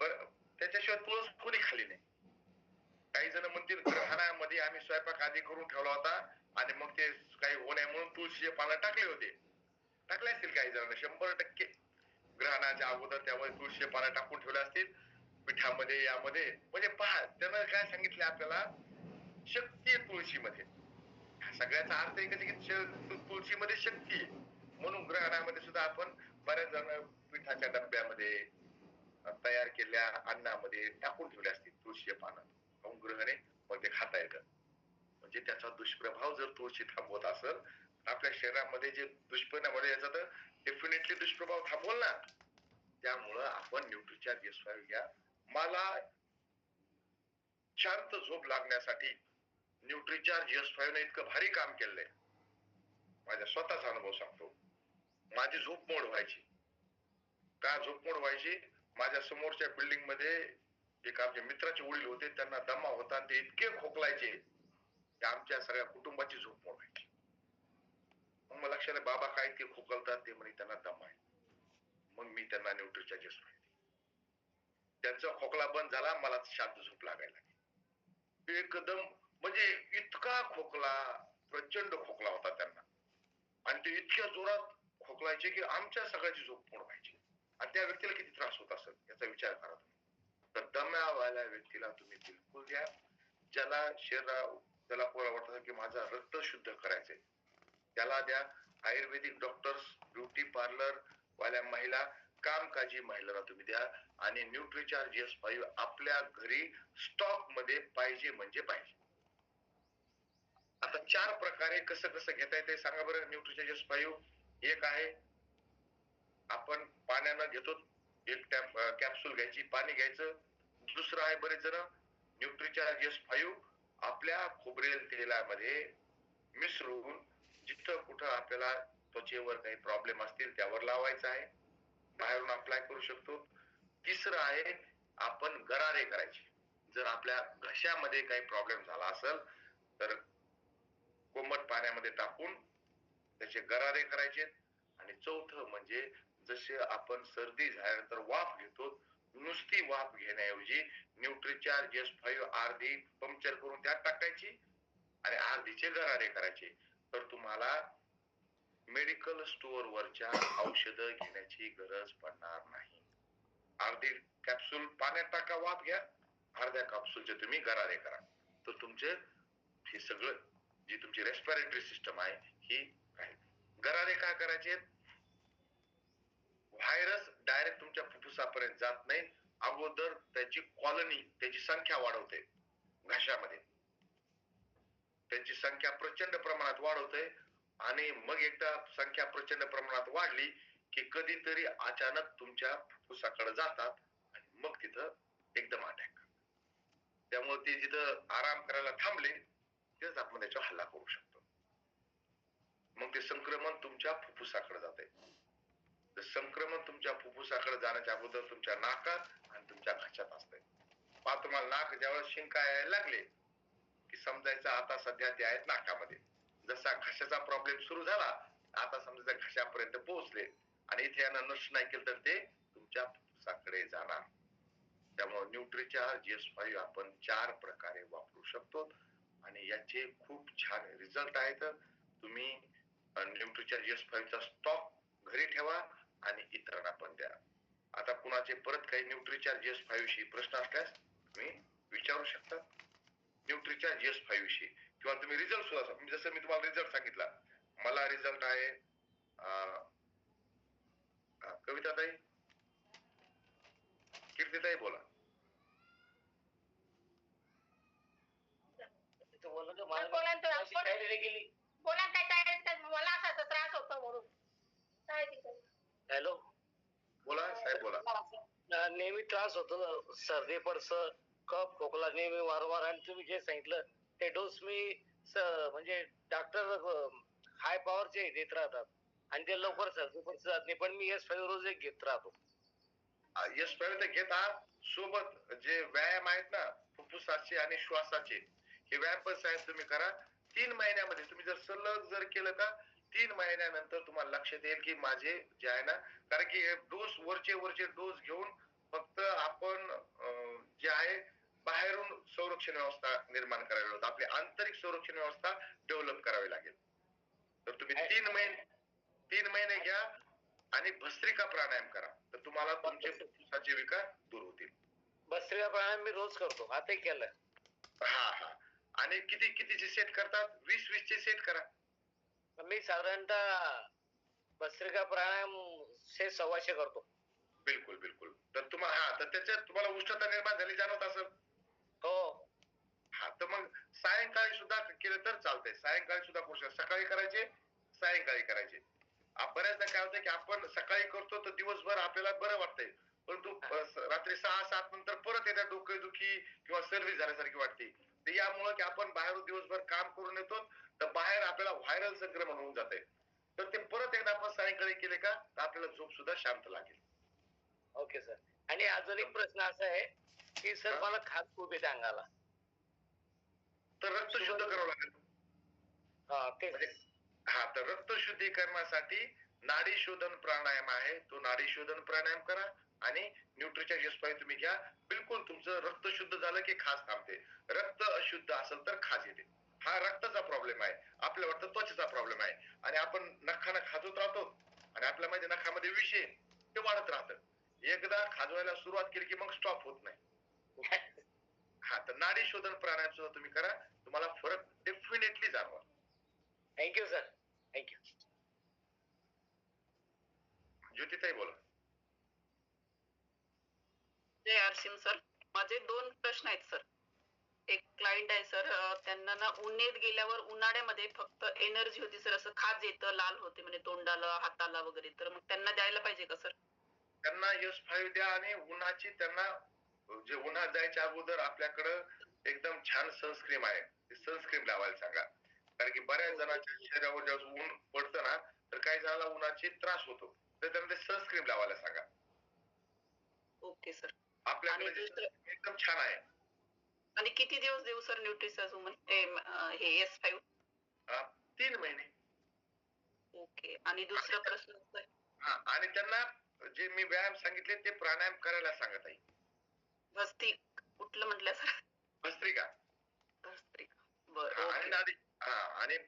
बरं, त्याच्याशिवाय तुळस कोणी खाली नाही. काही जण म्हणतील ग्रहणामध्ये आम्ही स्वयंपाक आधी करून ठेवला होता आणि मग ते काही होण्या म्हणून तुळशीचे पानं टाकले होते. टाकले असतील काही जणांना, 100% ग्रहणाच्या अगोदर त्यामुळे तुळशीचे पानं टाकून ठेवले असतील पिठामध्ये, यामध्ये. म्हणजे पहा, त्यानं काय सांगितलं आपल्याला, शक्ती आहे तुळशीमध्ये. सगळ्याचा अर्थ एकच की तुळशीमध्ये शक्ती आहे. म्हणून ग्रहणामध्ये सुद्धा आपण बऱ्याच जण पिठाच्या डब्यामध्ये तयार केलेल्या अन्नामध्ये टाकून ठेवले असतील तुळशीचे पानं, मग ग्रहणे मग ते खाता येतं. म्हणजे त्याचा दुष्प्रभाव जर तुळशी थांबवत असेल, आपल्या शरीरामध्ये जे दुष्परिणाम होते याचा तर डेफिनेटली दुष्प्रभाव थांबवल ना. त्यामुळं आपण न्यूट्रीचार्ज S5 घ्या. मला शांत झोप लागण्यासाठी न्यूट्रीचार्ज S5 ने इतकं भारी काम केलंय. माझ्या स्वतःचा अनुभव सांगतो. माझी झोप मोड व्हायची. का झोप मोड व्हायची? माझ्या समोरच्या बिल्डिंग मध्ये एक आमच्या मित्राचे वडील होते, त्यांना दमा होता, ते इतके खोकलायचे की आमच्या सगळ्या कुटुंबाची झोप मोड व्हायची. मग मला लक्षात आलं, बाबा काय ते खोकलतात, ते म्हणे त्यांना दमा आहे. मग मी त्यांना न्यूट्रीचार्ज S5 दिली. त्यांचा खोकला बंद झाला, मला शांत झोप लागायला लागली. एकदम म्हणजे इतका खोकला, प्रचंड खोकला होता त्यांना, आणि ते इतक्या जोरात खोकलायचे की आमच्या सगळ्याची झोप मोड व्हायची. आणि त्या व्यक्तीला किती त्रास होत असेल याचा विचार करा तुम्ही. तर दम्यावाल्या व्यक्तीला तुम्ही बिलकुल द्या. ज्याला त्याला कोणाला वाटतं की माझं रक्त शुद्ध करायचंय, त्याला द्या. आयुर्वेदिक डॉक्टर्स, ब्युटी पार्लर वाल्या महिला, कामकाजी महिलांना तुम्ही द्या. आणि न्यूट्रीचार्ज S5 आपल्या घरी स्टॉक मध्ये पाहिजे म्हणजे पाहिजे. आता 4 प्रकारे कसं कसं घेता येते सांगा बरं न्यूट्रीचार्ज S5. एक आहे आपण पाण्यानं घेतो एक कॅप्सूल घ्यायची, पाणी घ्यायचं. दुसरं आहे बरेच जण न्यूट्रिचार्ज S5 आपल्या खोबरेल तेलामध्ये मिसळून जिथं कुठं आपल्याला त्वचेवर काही प्रॉब्लेम असतील त्यावर लावायचं आहे, बाहेरून अप्लाय करू शकतो. तिसरं आहे आपण गरारे करायचे. जर आपल्या घशामध्ये काही प्रॉब्लेम झाला असेल तर कोमट पाण्यामध्ये टाकून त्याचे गरारे करायचे. आणि चौथं म्हणजे जसे आपण सर्दी झाल्यानंतर वाफ घेतो, नुसती वाफ घेण्याऐवजी न्यूट्रिचार्ज S5 अर्धी पंक्चर करून त्यात टाकायची आणि अर्धीचे गरारे करायचे. तर तुम्हाला मेडिकल स्टोअर वरच्या औषधं घेण्याची गरज पडणार नाही. अर्धी कॅप्सूल पाण्यात टाका, वाफ घ्या, अर्ध्या कॅप्सूलचे तुम्ही गरारे करा. तर तुमचे हे सगळं जी तुमची रेस्पिरेटरी सिस्टम आहे ही राहील. गरारे काय करायचे? व्हायरस डायरेक्ट तुमच्या फुफ्फुसापर्यंत जात नाही, अगोदर त्याची कॉलनी, त्याची संख्या वाढवते घशामध्ये. त्यांची संख्या प्रचंड प्रमाणात वाढवते आणि मग एकदा संख्या प्रचंड प्रमाणात वाढली की कधीतरी अचानक तुमच्या फुफ्फुसाकडे जातात आणि मग तिथं एकदम अटॅक. त्यामुळे ते जिथं आराम करायला थांबले तिथेच आपण त्याच्यावर हल्ला करू शकतो. मग ते संक्रमण तुमच्या फुफ्फुसाकडे जाते. तर संक्रमण तुमच्या फुफ्फुसाकडे जाण्याच्या अगोदर तुमच्या नाकात आणि तुमच्या घशात असते. पहा, तुम्हाला नाक ज्यावेळेस शिंका यायला लागले की समजायचं आता सध्या ते आहेत नाकामध्ये. जसा घशाचा प्रॉब्लेम सुरू झाला, आता समजा घशापर्यंत पोहोचले आणि इथे यांना नष्ट नाही केलं तर ते तुमच्या फुफ्फुसाकडे जाणार. त्यामुळे न्यूट्रिचार्ज S5 आपण 4 प्रकारे वापरू शकतो आणि याचे खूप छान रिझल्ट आहेत. तुम्ही न्यूट्रिचार्ज S5 चा स्टॉक घरी ठेवा आणि इतरांना पण द्या. आता कुणाचे परत काही न्यूट्रिचार्ज S5 विषयी प्रश्न असल्यास तुम्ही विचारू शकता. न्यूट्रिचार्ज S5 विषयी किंवा तुम्ही रिझल्ट सुद्धा, जसं मी तुम्हाला रिझल्ट सांगितला, मला रिझल्ट आहे कविताताई, कीर्तीताई बोला. बोला काय काय मला असा त्रास होतो म्हणून. हॅलो, बोला साहेब बोला. नेहमी त्रास होतो, सर्दी पडस, कफ खोकला नेहमी वारंवार. आणि तुम्ही जे सांगितलं ते डोस मी म्हणजे डॉक्टर हाय पॉवरचे देत राहतात आणि ते लवकर सर्दी पडस जात नाही, पण मी S5 रोज एक घेत राहतो. S5 तर घेत आहात, सोबत जे व्यायाम आहेत ना फुफ्फुसाचे आणि श्वासाचे, हे व्यायाम पण साहेब तुम्ही करा. 3 महिन्यामध्ये तुम्ही जर सलग जर केलं का 3 महिन्यानंतर तुम्हाला लक्षात येईल की माझे जे आहे ना, कारण की डोस वरचे डोस घेऊन फक्त आपण जे आहे बाहेरून संरक्षण व्यवस्था निर्माण करावी लागते, आपली आंतरिक संरक्षण व्यवस्था डेव्हलप करावी लागेल. तर तुम्ही 3 महिने घ्या आणि भस्त्रिका प्राणायाम करा, तर तुम्हाला तुमचे फुफ्फुसाचे विकार दूर होतील. भस्त्रिका प्राणायाम मी रोज करतो, आताही केलं. हा. आणि कितीचे सेट करतात? 20 चे सेट करा. मी साधारणतः भस्त्रिका प्राणायाम 100-125 करतो. बिलकुल. तर तुम्हाला तर त्याच्यात तुम्हाला उष्णता निर्माण झाली जाणवत असेल. हो. हा, तर मग सायंकाळी सुद्धा केलं तर चालतंय. सायंकाळी सुद्धा करू शकता. सकाळी करायचे, सायंकाळी करायचे. बऱ्याचदा काय होतं की आपण सकाळी करतो तर दिवसभर आपल्याला बरं वाटतंय, परंतु रात्री 6-7 नंतर परत एकदा डोकेदुखी किंवा सर्दी झाल्यासारखी वाटते. तर यामुळे की आपण बाहेरून दिवसभर काम करून येतो तर बाहेर आपल्याला व्हायरल संक्रमण होऊन जाते. तर ते परत एकदा आपण सायंकाळी केले का तर आपल्याला झोप सुद्धा शांत लागेल. Okay sir. आणि अजून एक प्रश्न असा आहे की सर मला खाज खूप येते अंगाला, तर रक्त शुद्ध करावं लागेल. तर रक्त शुद्धीकरणासाठी नाडी शोधन प्राणायाम आहे, तो नाडी शोधन प्राणायाम करा आणि न्यूट्रिचार्ज S5 तुम्ही घ्या. बिलकुल तुमचं रक्त शुद्ध झालं की खाज थांबते. रक्त अशुद्ध असेल तर खाज येते. हा रक्ताचा प्रॉब्लेम आहे, आपल्याला वाटतं त्वचेचा प्रॉब्लेम आहे आणि आपण नखानं खाजवत राहतो आणि आपल्या माहिती नखामध्ये विष आहे, ते वाढत राहतं. एकदा खाजवायला सुरुवात केली की मग स्टॉप होत नाही. तर नाडी शोधन प्राणायाम सुद्धा तुम्ही करा, तुम्हाला फरक डेफिनेटली जाणवा. Thank you sir, thank you. ज्योतिताई बोला. जय आरसिंग सर, माझे 2 प्रश्न आहेत सर. एक क्लायंट आहे सर, त्यांना ना उन्हात गेल्यावर उन्हाळ्यामध्ये फक्त एनर्जी होती सर, असं खाज येतं, लाल होते म्हणजे तोंडाला हाताला वगैरे, तर मग त्यांना द्यायला पाहिजे का सर? त्यांना S5 द्या आणि उन्हाची त्यांना जे उन्हात जायच्या अगोदर आपल्याकडं एकदम छान सनस्क्रीम आहे, ती सनस्क्रीम लावायला सांगा. कारण की बऱ्याच जणांच्या शरीरावर जेव्हा ऊन पडतं ना, तर काही जणांना उन्हाची त्रास होतो, तर त्यांना ते सनस्क्रीम लावायला सांगा. Okay sir. आपल्याकडे आणि दुसरं एकदम छान आहे. आणि किती दिवस देऊ सर न्यूट्रिसाझुमन हे S5? 3 महिने. ओके. आणि दुसरा प्रश्न सर, हा, आणि त्यांना जे मी व्यायाम सांगितले ते प्राणायाम करायला सांगत आहे. भस्त्रिका कुठलं म्हटलं सर? भस्त्रिका. भस्त्रिका. बरं. हा, आणि ओके. नाडी, हा, आणि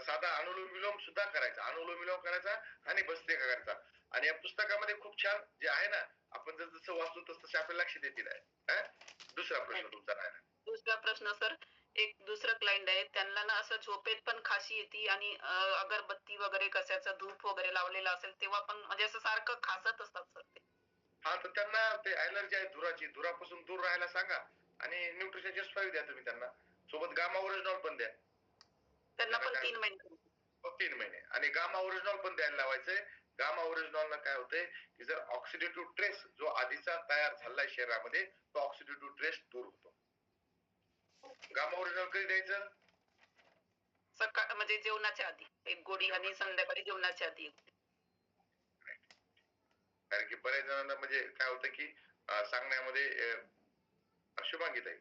साधा अनुलोम विलोम सुद्धा करायचा, अनुलोम विलोम करायचा आणि भस्त्रिका करायचा. आणि या पुस्तकामध्ये खूप छान जे आहे ना, आपण जर जसं वाचतो तसं तसे आपल्या लक्षात येतील आहे. हा? दुसरा प्रश्न तुमचा राहिला. दुसरा प्रश्न सर, एक दुसरं क्लायंट आहे, त्यांना ना असं झोपेत पण खाशी येते आणि अगरबत्ती वगैरे कशाचा धूप वगैरे लावलेला असेल तेव्हा पण म्हणजे असं सारखं खासत असतात सर ते. हा, तर त्यांना ते ऍलर्जी आहे धुराची, धुरापासून दूर राहायला सांगा आणि न्यूट्रिशन S5 द्या तुम्ही त्यांना, सोबत गामा ओरिजिनॉल पण द्या. त्यांना पण 3 महिने. 3 महिने. आणि गामा ओरिजिनॉल पण द्यायला लावायचंय. गामा ओरिजिनॉल ना काय होतंय की जर ऑक्सिडेटिव्ह ट्रेस जो आधीचा तयार झालाय शरीरामध्ये, तो ऑक्सिडेटिव्ह ट्रेस दूर होतो. गामा ओरिजिनॉल कधी द्यायचं? सकाळ म्हणजे जेवणाच्या आधी एक गोळी आणि संध्याकाळी जेवणाच्या आधी एक. कारण की बऱ्याच जणांना म्हणजे काय होतं की सांगण्यामध्ये शुभांगी ताई.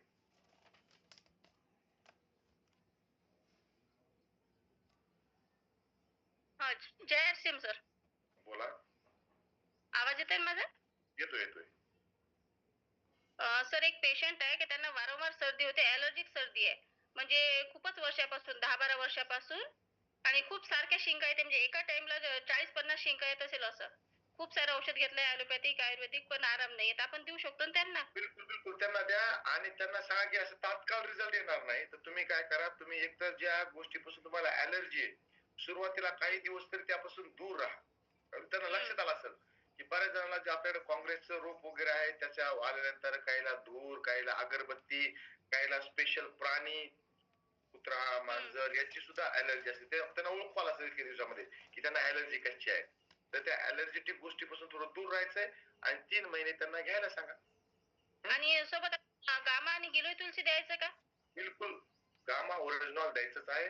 हा, जय श्रीम सर. बोला. आवाज येतोय माझा? येतोय येतोय. सर, एक पेशंट आहे की त्यांना वारंवार सर्दी होते, ॲलर्जिक सर्दी आहे. म्हणजे खूपच वर्षापासून, 10-12 वर्षापासून, आणि खूप सारख्या शिंका येते, म्हणजे एका टाइमला 40-50 शिंका येत असेल असं. खूप सारं औषध घेतलंय, ॲलोपॅथिक, आयुर्वेदिक, पण आराम नाही येत. आपण देऊ शकतो ना त्यांना? बिलकुल बिलकुल त्यांना द्या. आणि त्यांना सांगा की असं तात्काळ रिझल्ट येणार नाही, तर तुम्ही काय करा, तुम्ही एकतर ज्या गोष्टीपासून तुम्हाला ॲलर्जी आहे, सुरुवातीला काही दिवस तरी त्यापासून दूर राहा. त्यांना लक्षात आलं असेल की बऱ्याच जणांना जे आपल्याकडे काँग्रेसचं रोप वगैरे आहे त्याच्या आल्यानंतर काहीला धूर, काहीला अगरबत्ती, काहीला स्पेशल प्राणी, कुत्रा, मांजर याची सुद्धा ॲलर्जी असते. ते त्यांना ओळखवाल असेल इतक्या दिवसामध्ये की त्यांना ॲलर्जी कशी आहे. तर त्या ॲलर्जेटिक गोष्टीपासून थोडं दूर राहायचंय आणि 3 महिने त्यांना घ्यायला सांगा. आणि सोबत गामा आणि गिलोय तुलसी द्यायचं का? बिलकुल. गामा ओरिजिनॉल द्यायचंच आहे.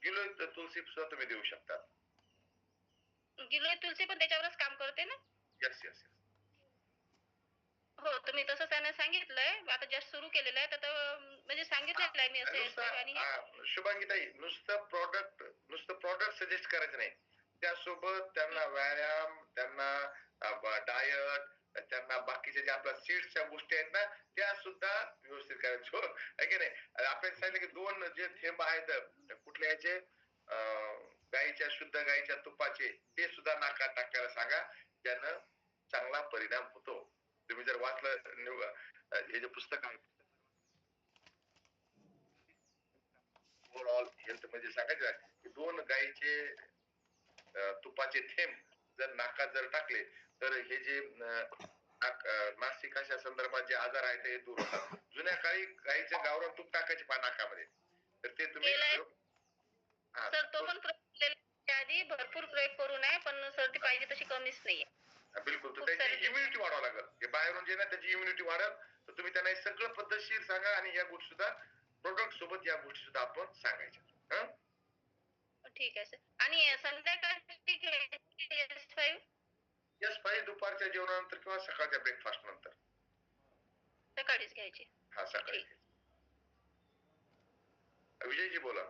गिलोय तुलसी सुद्धा तुम्ही देऊ शकता. गिलोय तुलसी पण त्याच्यावरच काम करते ना? Yes yes yes. हो, तुम्ही तसं त्यांना सांगितलंय. आता जस्ट सुरू केलेलं आहे, तर म्हणजे सांगितलेलं आहे मी असं आणि हे. शुभांगी ताई, नुसतं प्रॉडक्ट सजेस्ट करायचं नाही, त्यासोबत त्यांना व्यायाम, त्यांना डायट, त्यांना बाकीच्या ज्या आपल्या सीड्सच्या गोष्टी आहेत ना त्या सुद्धा व्यवस्थित करायचं, हो आहे की नाही. आपल्याला सांगितलं की 2 जे थेंब आहेत कुठल्या याचे, गाईच्या, शुद्ध गाईच्या तुपाचे, ते सुद्धा नाकात टाकायला सांगा. त्यानं चांगला परिणाम होतो. तुम्ही जर वाचलं हे जे पुस्तक आहे ओव्हरऑल हेल्थ म्हणजे सांगायचं की 2 गाईचे तुपाचे थेंब जर नाकात जर टाकले तर हे जे नासिकाच्या संदर्भात जे आजार आहेत ते दूर होतात. जुन्या काळी गाईचं गावरान तूप टाकायचे नाकामध्ये, तर ते तुम्ही सर, तो पण प्रयोग केलेला आहे आधी, भरपूर प्रयोग करून आहे, पण सर्दी पाहिजे तशी कमीच नाहीये. बिलकुल. तर त्याची इम्युनिटी वाढवावं लागेल. हे बाहेरून जे ना त्याची इम्युनिटी वाढेल, तर तुम्ही त्यांना हे सगळं पद्धतशीर सांगा आणि या गोष्टी सुद्धा प्रोडक्ट सोबत या गोष्टी सुद्धा आपण सांगायच्या. ठीक आहे सर. आणि संध्याकाळची S5? S5 दुपारच्या जेवणानंतर किंवा सकाळच्या ब्रेकफास्ट नंतर. सकाळीच घ्यायची. हा, सकाळी. विजयजी बोला.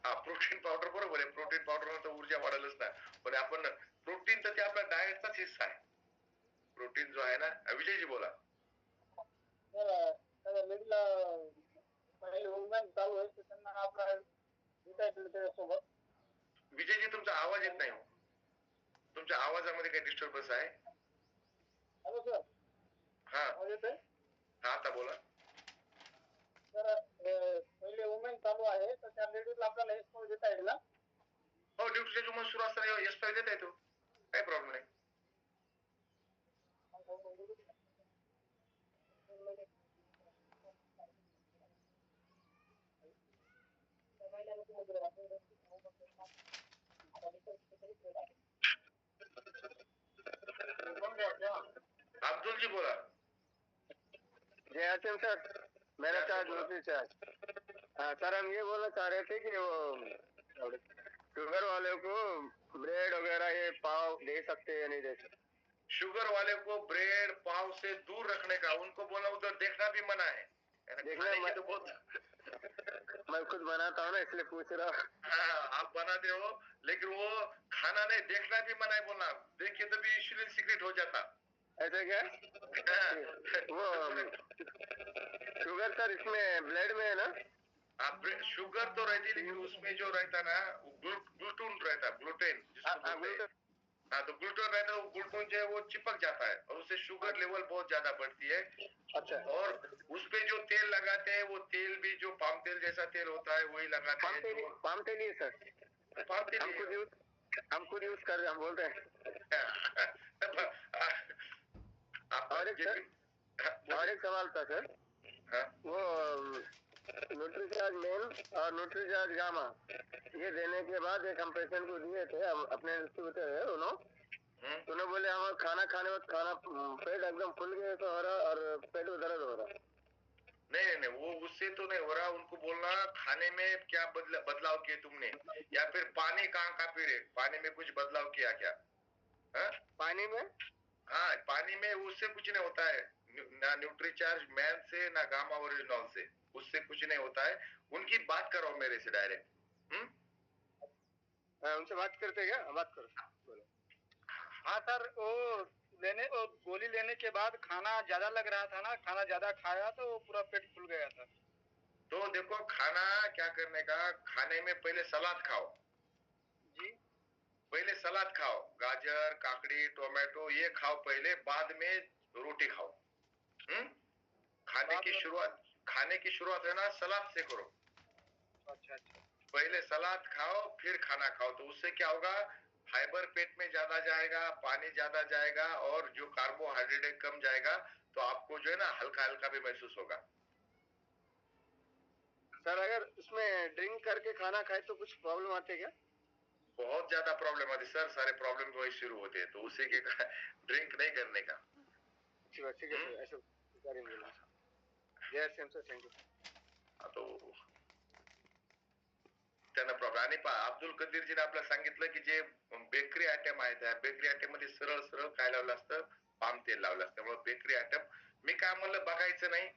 हा, प्रोटीन पावडर बरोबर आहे. प्रोटीन पावडर नंतर ऊर्जा वाढेलच ना, पण आपण प्रोटीन तर ते आपल्या डाएटचाच हिस्सा आहे. प्रोटीन जो आहे ना. विजयजी बोला. विजयजी तुमचा आवाज येत नाही. तुमच्या आवाजामध्ये काही डिस्टर्बन्स आहे? हा हा, आता बोला. पहिले वुमेन चालू आहे तर त्या लेडीजला आपल्याला S5 देता येईल ना? हो, ड्युटीच्या जुमन सुरू असताना S5 देता येतो, काही प्रॉब्लेम नाही. बोला. जय आसिम सर, मेरा चार्ज न्यूट्री चार्ज. हाँ सर, हम ये बोलना चाह रहे थे कि वो शुगर वाले को ब्रेड वगैरह ये पाव दे सकते हैं या नहीं दे सकते? शुगर वाले को ब्रेड पाव से दूर रखने का, उनको बोला उधर देखना भी मना है. देखना खाने की तो बहुत मैं खुद बनाता हूँ ना, इसलिए पूछ रहा हूँ. हाँ, आप बनाते हो, लेकिन वो खाना नहीं, देखना भी मना है बोलना. देखिए तो भी इंसुलिन सीक्रेट हो जाता. ऐसा क्या? वो शुगर सर इसमें ब्लड में है ना? आप शुगर तो रहती, लेकिन उसमें जो रहता ना ग्लूटून रहता, ग्लूटेन जिसको बोलते हैं. हाँ, तो ग्लूटेन रहता है, वो ग्लूटेन जो है वो चिपक जाता है और उससे शुगर लेवल बहुत ज्यादा बढ़ती है. अच्छा. और उसपे जो तेल लगाते हैं वो तेल भी जो पाम तेल जैसा तेल होता है वही लगाते हैं. पाम तेल ही है सर. पाम तेल हम खुद यूज कर रहे हैं, हम बोल रहे हैं. और एक सवाल था सर. हाँ? वो न्यूट्रीचार्ज मेन और न्यूट्रीचार्ज गामा ये देने के बाद एक हम पेशेंट को दिए थे, हम अपने डिस्ट्रीब्यूटर है उन्होंने बोले हमारा खाना खाने वक्त खाना पेट एकदम फुल गया तो हो रहा और पेट में दर्द हो रहा. नहीं, वो उससे तो नहीं हो रहा. उनको बोलना खाने में क्या बदलाव किए तुमने, या फिर पानी कहाँ पी रहे, पानी में कुछ बदलाव किया क्या? हाँ? पानी में? हाँ, पानी में उससे कुछ नहीं होता है. ना न्यूट्रीचार्ज मैन से ना गामा ओरिजिनल से, उससे कुछ नहीं होता है. उनकी बात करो मेरे से डायरेक्ट. उनसे बात करते क्या? बात करो. हाँ सर, वो गोली लेने के बाद खाना ज्यादा लग रहा था ना, खाना ज्यादा खाया तो पूरा पेट फूल गया था. तो देखो, खाना क्या करने का, खाने में पहले सलाद खाओ. जी. पहले सलाद खाओ, गाजर काकड़ी टोमेटो ये खाओ पहले, बाद में रोटी खाओ. खाने की शुरुआत है ना सलाद से करो. अच्छा. पहले सलाद खाओ फिर खाना खाओ, तो उससे क्या होगा, फाइबर पेट में ज्यादा जाएगा, पानी ज्यादा जाएगा और जो कार्बोहाइड्रेट कम जाएगा, तो आपको जो है ना हल्का हल्का भी महसूस होगा. सर अगर इसमें ड्रिंक करके खाना खाए तो कुछ प्रॉब्लम आती है क्या? बहुत ज्यादा प्रॉब्लम आती सर, सारे प्रॉब्लम वही शुरू होते हैं. तो उसी के ड्रिंक नहीं करने का. ठीक है सर, ऐसा करेंगे. Yes sir, thank you. तो त्यांना प्रॉब्लेम. आणि अब्दुल कदीरजीने आपल्याला सांगितलं की जे बेकरी आयटम आहेत त्या बेकरी आयटम मध्ये सरळ सरळ काय लावलं असतं, पाम तेल लावलं असतं. त्यामुळे बेकरी आयटम मी काय म्हणलं बघायचं नाही,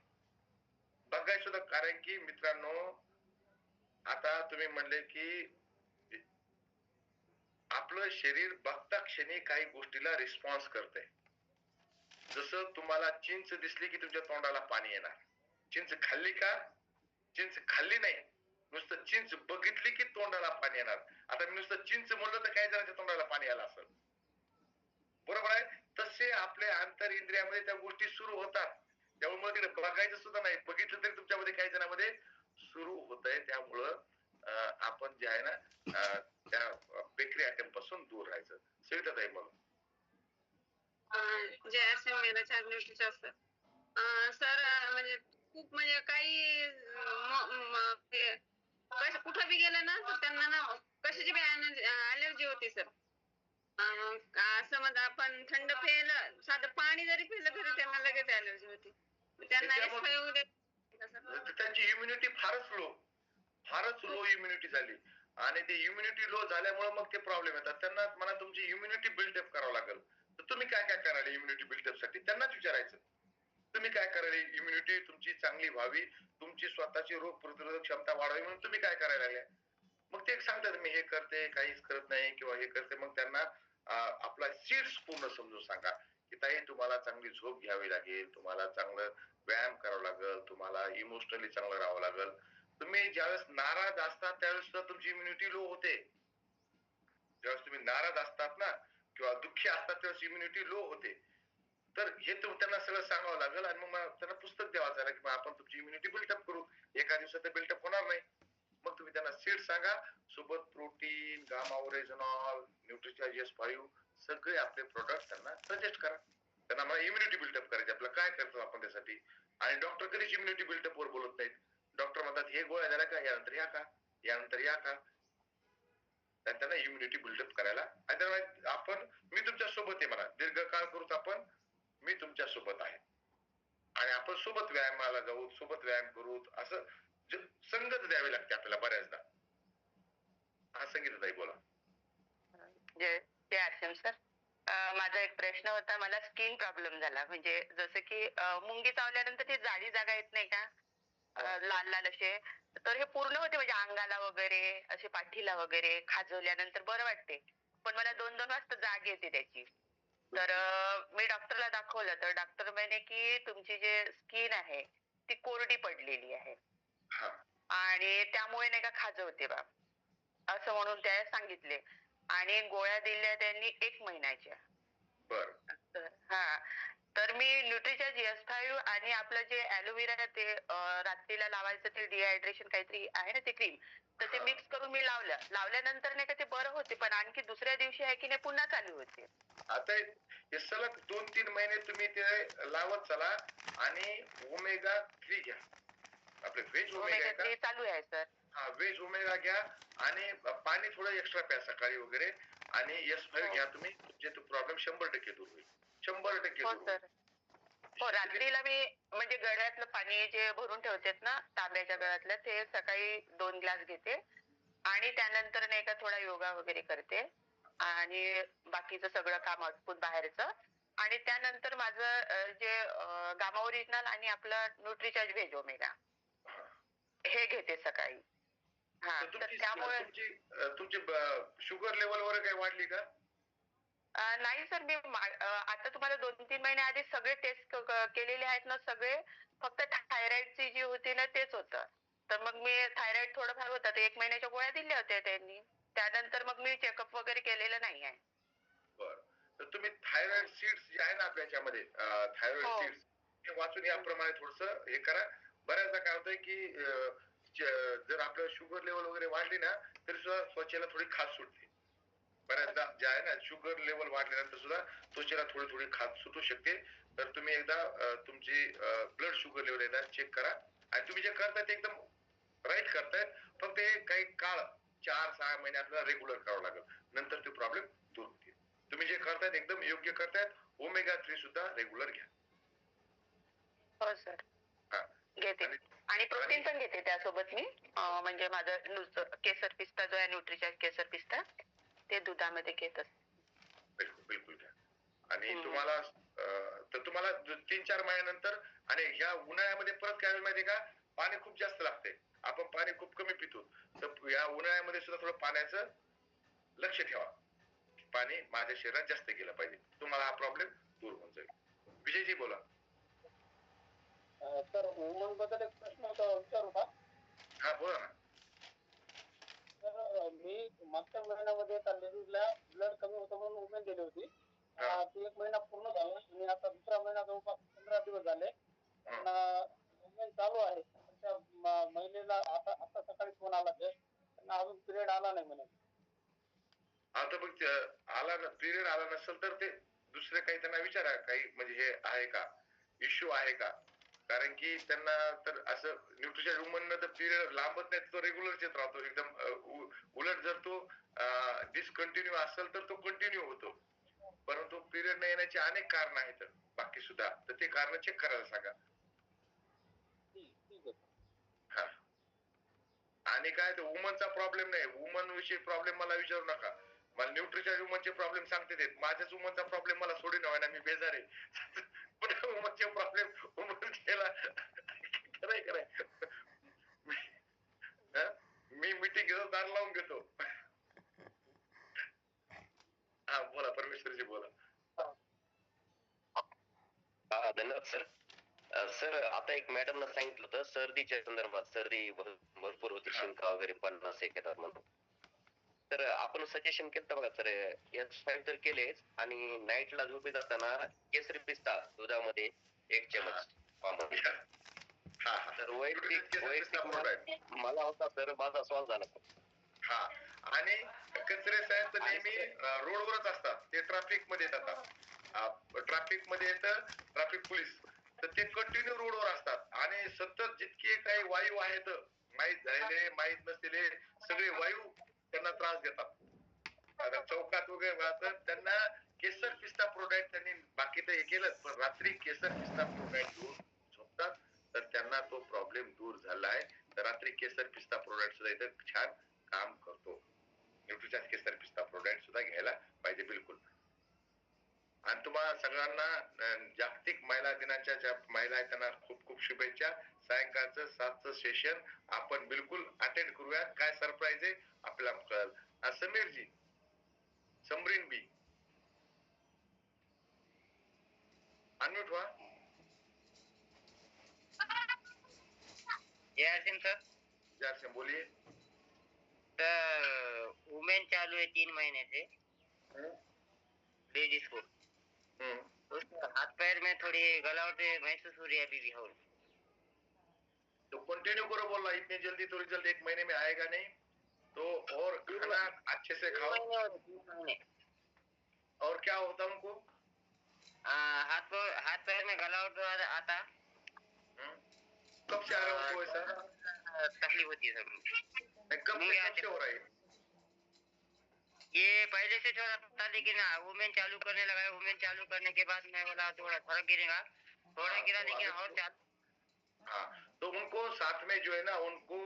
बघायचं सुद्धा. कारण की मित्रांनो, आता तुम्ही म्हणले की आपलं शरीर बघता क्षणी काही गोष्टीला रिस्पॉन्स करते. जसं तुम्हाला चिंच दिसली की तुमच्या तोंडाला पाणी येणार. चिंच खाल्ली का? चिंच खाल्ली नाही, नुसतं चिंच बघितली की तोंडाला पाणी येणार. आता मी नुसतं चिंच म्हणलं तर काही जणांच्या तोंडाला पाणी आलं असेल. बरोबर आहे. तसे आपल्या आंतर इंद्रियामध्ये त्या गोष्टी सुरू होतात. त्यामुळे तिकडे बघायचं सुद्धा नाही, बघितलं तरी तुमच्यामध्ये काही जणांमध्ये सुरू होत आहे. त्यामुळं आपण जे आहे ना त्या बेकरी आयटम पासून दूर राहायचं. सविताताई मग जय आसिम, मेरा charge nutri charge sir. Sir म्हणजे खूप म्हणजे काही कुठं बी गेलं ना तर त्यांना ना कशाची बी अलर्जी होती सर. समज आपण थंड पिलं, साधं पाणी जरी पिलं तरी त्यांना लगेच अलर्जी होती. त्यांना त्यांची इम्युनिटी फारच लो इम्युनिटी झाली आणि ते इम्युनिटी लो झाल्यामुळे मग ते प्रॉब्लेम येतात. त्यांना मला तुमची इम्युनिटी बिल्डअप करावं लागेल. तर तुम्ही काय काय कराल इम्युनिटी बिल्डअप साठी, त्यांनाच विचारायचं. तुम्ही काय कराल इम्युनिटी तुमची चांगली व्हावी, तुमची स्वतःची रोग प्रतिरोधक क्षमता वाढावी म्हणून तुम्ही काय करायला लागले. मग ते सांगतात मी हे करते, काहीच करत नाही किंवा हे करते. मग त्यांना आपला सीड्स पूर्ण समजून सांगा की ताई तुम्हाला चांगली झोप घ्यावी लागेल, तुम्हाला चांगलं व्यायाम करावा लागेल, तुम्हाला इमोशनली चांगलं राहावं लागेल. तुम्ही ज्यावेळेस नाराज असतात त्यावेळेस सुद्धा तुमची इम्युनिटी लो होते. ज्यावेळेस तुम्ही नाराज असतात ना किंवा दुःखी असतात त्यावेळेस इम्युनिटी लो होते. तर हे त्यांना सगळं सांगावं लागेल आणि मग त्यांना पुस्तक द्यावं लागेल की आपण तुमची इम्युनिटी बिल्डअप करू. एका दिवसात बिल्डअप होणार नाही. मग तुम्ही त्यांना सीड सांगा, सोबत protein, gamma oryzanol, Nutricharge S5 सगळे आपले प्रोडक्ट त्यांना सजेस्ट करा. त्यांना मला इम्युनिटी बिल्डअप करायची, आपलं काय करतो आपण त्यासाठी. आणि डॉक्टर कधीच इम्युनिटी बिल्डअप वर बोलत नाहीत. डॉक्टर म्हणतात हे गोळ्या झाल्या का, यानंतर या का, यानंतर या का. त्यांना इम्युनिटी बिल्डअप करायला आणि त्यांना आपण मी तुमच्या सोबत आहे म्हणा, दीर्घकाळ करूच आपण, मी मी तुमच्या सोबत आहे आणि आपण सोबत व्यायामाला जाऊ, सोबत व्यायाम करू, असं संगत द्यावी लागते आपल्याला बऱ्याचदा. हा संगीताताई बोला. जय आश्रम सर. माझा एक प्रश्न होता, मला स्किन प्रॉब्लेम झाला, म्हणजे जसं की मुंगी चावल्यानंतर ती जाडी जागा येत नाही का, लाल लाल असे, तर हे पूर्ण होते म्हणजे अंगाला वगैरे, असे पाठीला वगैरे खाजवल्यानंतर बरं वाटते, पण मला 2-2 वाजता जाग येते त्याची. तर मी डॉक्टरला दाखवलं, तर डॉक्टर म्हणे की तुमची जे स्किन आहे ती कोरडी पडलेली आहे आणि त्यामुळे नाही का खाजवते बा, असं म्हणून त्या सांगितले आणि गोळ्या दिल्या त्यांनी 1 महिन्याच्या. हा, तर मी न्यूट्रिचार्ज S5 आणि आपलं जे ॲलोव्हेरा ते रात्रीला लावायचं ते डिहायड्रेशन काहीतरी आहे ना ते क्रीम, तर ते मिक्स करून मी लावल्यानंतर नाही का ते बरं होते, पण आणखी दुसऱ्या दिवशी आहे की नाही पुन्हा चालू होते. आता हे सलग 2-3 महिने तुम्ही ते लावत चला आणि ओमेगा 3 घ्या. आपले व्हेज ओमेगा 3 चालू आहे सर. हा, व्हेज ओमेगा घ्या आणि पाणी थोडं एक्स्ट्रा प्या सकाळी वगैरे आणि S5 घ्या तुम्ही, तुमचे तो प्रॉब्लेम 100% दूर होईल. 100% दूर होईल. हो, रात्रीला मी म्हणजे गळ्यातलं पाणी जे भरून ठेवतेत ना तांब्याच्या गळ्यातलं, ते सकाळी 2 ग्लास घेते आणि त्यानंतर नाही का थोडा योगा वगैरे करते आणि बाकीचं सगळं काम आटपून बाहेरचं, आणि त्यानंतर माझं जे गामा ओरिजिनल आणि आपलं न्यूट्रिचार्ज व्हेज ओमेगा हे घेते सकाळी. हा, तर त्यामुळे तुमची शुगर लेवल वगैरे काही वाढली का? नाही सर, मी आता तुम्हाला 2-3 महिने आधी सगळे टेस्ट केलेले आहेत ना सगळे, फक्त थायरॉइडची जी होती ना तेच होतं. तर मग मी थायरॉइड थोडंफार होतं, तर 1 महिन्याच्या गोळ्या दिल्या होत्या त्यांनी, त्यानंतर मग मी चेकअप वगैरे केलेलं नाही आहे. बरं, तर तुम्ही थायरॉइड सीड्स जे आहे ना आपल्या याच्यामध्ये, थायरॉइड सीड्स हे वाचून याप्रमाणे थोडस हे करा. बऱ्याचदा काय होतंय की जर आपलं शुगर लेवल वगैरे वाढली ना तरी सुद्धा त्वचेला थोडी खाज सुटते. बऱ्याचदा जे आहे ना शुगर लेवल वाढल्यानंतर सुद्धा त्वचेला थोडी थोडी खाज सुटू शकते. तर तुम्ही एकदा तुमची ब्लड शुगर लेवल एकदा चेक करा आणि तुम्ही जे करताय ते एकदम राईट करतायत, फक्त हे काही काळ 4-6 महिने आपल्याला रेग्युलर करावं लागेल, नंतर ते प्रॉब्लेम दूर होतील. तुम्ही जे करतायत एकदम योग्य करतायत. ओमेगा 3 सुद्धा रेग्युलर घ्या. हो सर, घेते आणि प्रोटीन पण घेते त्यासोबत मी, म्हणजे माझं नुसतं केसर पिस्ता जो आहे न्यूट्रिचार्ज केसर पिस्ता ते दुधामध्ये घेत असते. बिलकुल बिलकुल घ्या. आणि तुम्हाला तर तुम्हाला 3-4 महिन्यानंतर, आणि ह्या उन्हाळ्यामध्ये परत काय होईल माहितीये का, पाणी खूप जास्त लागते, आपण पाणी खूप कमी पितो, तर या उन्हाळ्यामध्ये सुद्धा थोडं पाण्याचं लक्ष ठेवा. पाणी माझ्या शरीरात जास्त गेलं पाहिजे, तुम्हाला हा प्रॉब्लेम दूर होऊन जाईल. विजयजी बोला. सर, वुमन बद्दल एक प्रश्न होता, विचारू का? हा बोला ना. तर मी मागच्या महिन्यामध्ये एका लेडीजला ब्लड कमी होतं म्हणून वुमेन दिली होती. ती 1 महिना पूर्ण झाला आणि आता दुसरा महिना जवळपास 15 दिवस झाले. वुमेन चालू आहे. त्या महिलेला आता सकाळी फोन आला की त्यांना अजून पिरियड आला नाही म्हणे. आता मग आला ना पिरियड आला नसेल तर ते दुसरे काही त्यांना विचारा, काही म्हणजे हे आहे का, इश्यू आहे का, कारण की त्यांना तर असं न्यूट्रिशन वुमन तर पिरियड लांबत नाही, तो रेग्युलरच येत राहतो एकदम. उलट जर तो डिसकंटिन्यू असेल तर तो कंटिन्यू होतो, परंतु पिरियड न येण्याची अनेक कारण आहेत बाकी सुद्धा, तर ते कारण चेक करायला सांगा. हा, आणि काय तर वुमनचा प्रॉब्लेम नाही, वुमन विषयी प्रॉब्लेम मला विचारू नका. मला न्यूट्रिशन वुमनचे प्रॉब्लेम सांगते ते, माझ्याच वुमनचा प्रॉब्लेम मला सोडी नव्हे ना, मी बेजार आहे. वुमनचे प्रॉब्लेम वुमन केला खरंय. मी मीटिंग घेतो, दार लावून घेतो. हा बोला, परमेश्वरजी बोला. धन्यवाद सर. सर, आता एक मॅडमनं सांगितलं होतं सर्दीच्या संदर्भात, सर्दी भरपूर होती, शिंका वगैरे 50 येतात म्हणून. तर आपण सजेशन केलं बघा सर, S5 तर केलेच, आणि नाईटला झोपी जाताना केसरी पिस्ता दुधामध्ये 1 चमच पामध्ये. तर वैयक्तिक मला होता सर, माझा सॉल्व झाला. हा, आणि कचरे साहेब तर नेहमी रोडवरच असतात, ते ट्रॅफिक मध्ये येतात. ट्रॅफिक मध्ये येतं ट्रॅफिक पोलीस, तर ते कंटिन्यू रोडवर असतात आणि सतत जितके काही वायू आहेत, माहीत झालेले माहीत नसलेले सगळे वायू त्यांना त्रास देतात. चौकात वगैरे राहतात त्यांना केसर पिस्ता प्रोडक्ट त्यांनी, बाकी तर एक केलं पण रात्री केसर पिस्ता प्रोडक्ट घेऊन झोपतात तर त्यांना तो प्रॉब्लेम दूर झालाय. तर रात्री केसर पिस्ता प्रोडक्ट सुद्धा इथे छान काम करतो. न्यूट्रिचार्ज केसर पिस्ता प्रोडक्ट सुद्धा घ्यायला पाहिजे बिलकुल. आणि तुम्हाला सगळ्यांना जागतिक महिला दिनाच्या ज्या महिला आहेत त्यांना खूप खूप शुभेच्छा. सायंकाळचं 7चं सेशन आपण बिलकुल अटेंड करूयात. काय सरप्राईज आहे आपल्याला कळेल. समीरजी, समरीन बी अनम्यूट व्हा. सर जय बोलिए. सर वुमेन चालू है 3 महीने से लेडीज को. उसके हाथ पैर में थोड़ी गलावट महसूस हो रही है अभी भी. और तो कंटिन्यू करो बोल रहा इतनी जल्दी थोड़ी जल्दी 1 महीने में आएगा नहीं तो. और खाना अच्छे से खाओ. 3 महीने. और क्या होता उनको? हाथ पैर में गलावट आता. कब से आ रहा है उनको ऐसा? तकलीफ होती है सर. कब से हो रहा है? ये पहले से थोड़ा था लेकिन वुमेन चालू करने लगा है. वुमेन चालू करने के बाद मैं बोला थोड़ा फर्क गिरेगा. थोड़ा गिरा लेकिन और चालू. हाँ तो उनको साथ में जो है ना उनको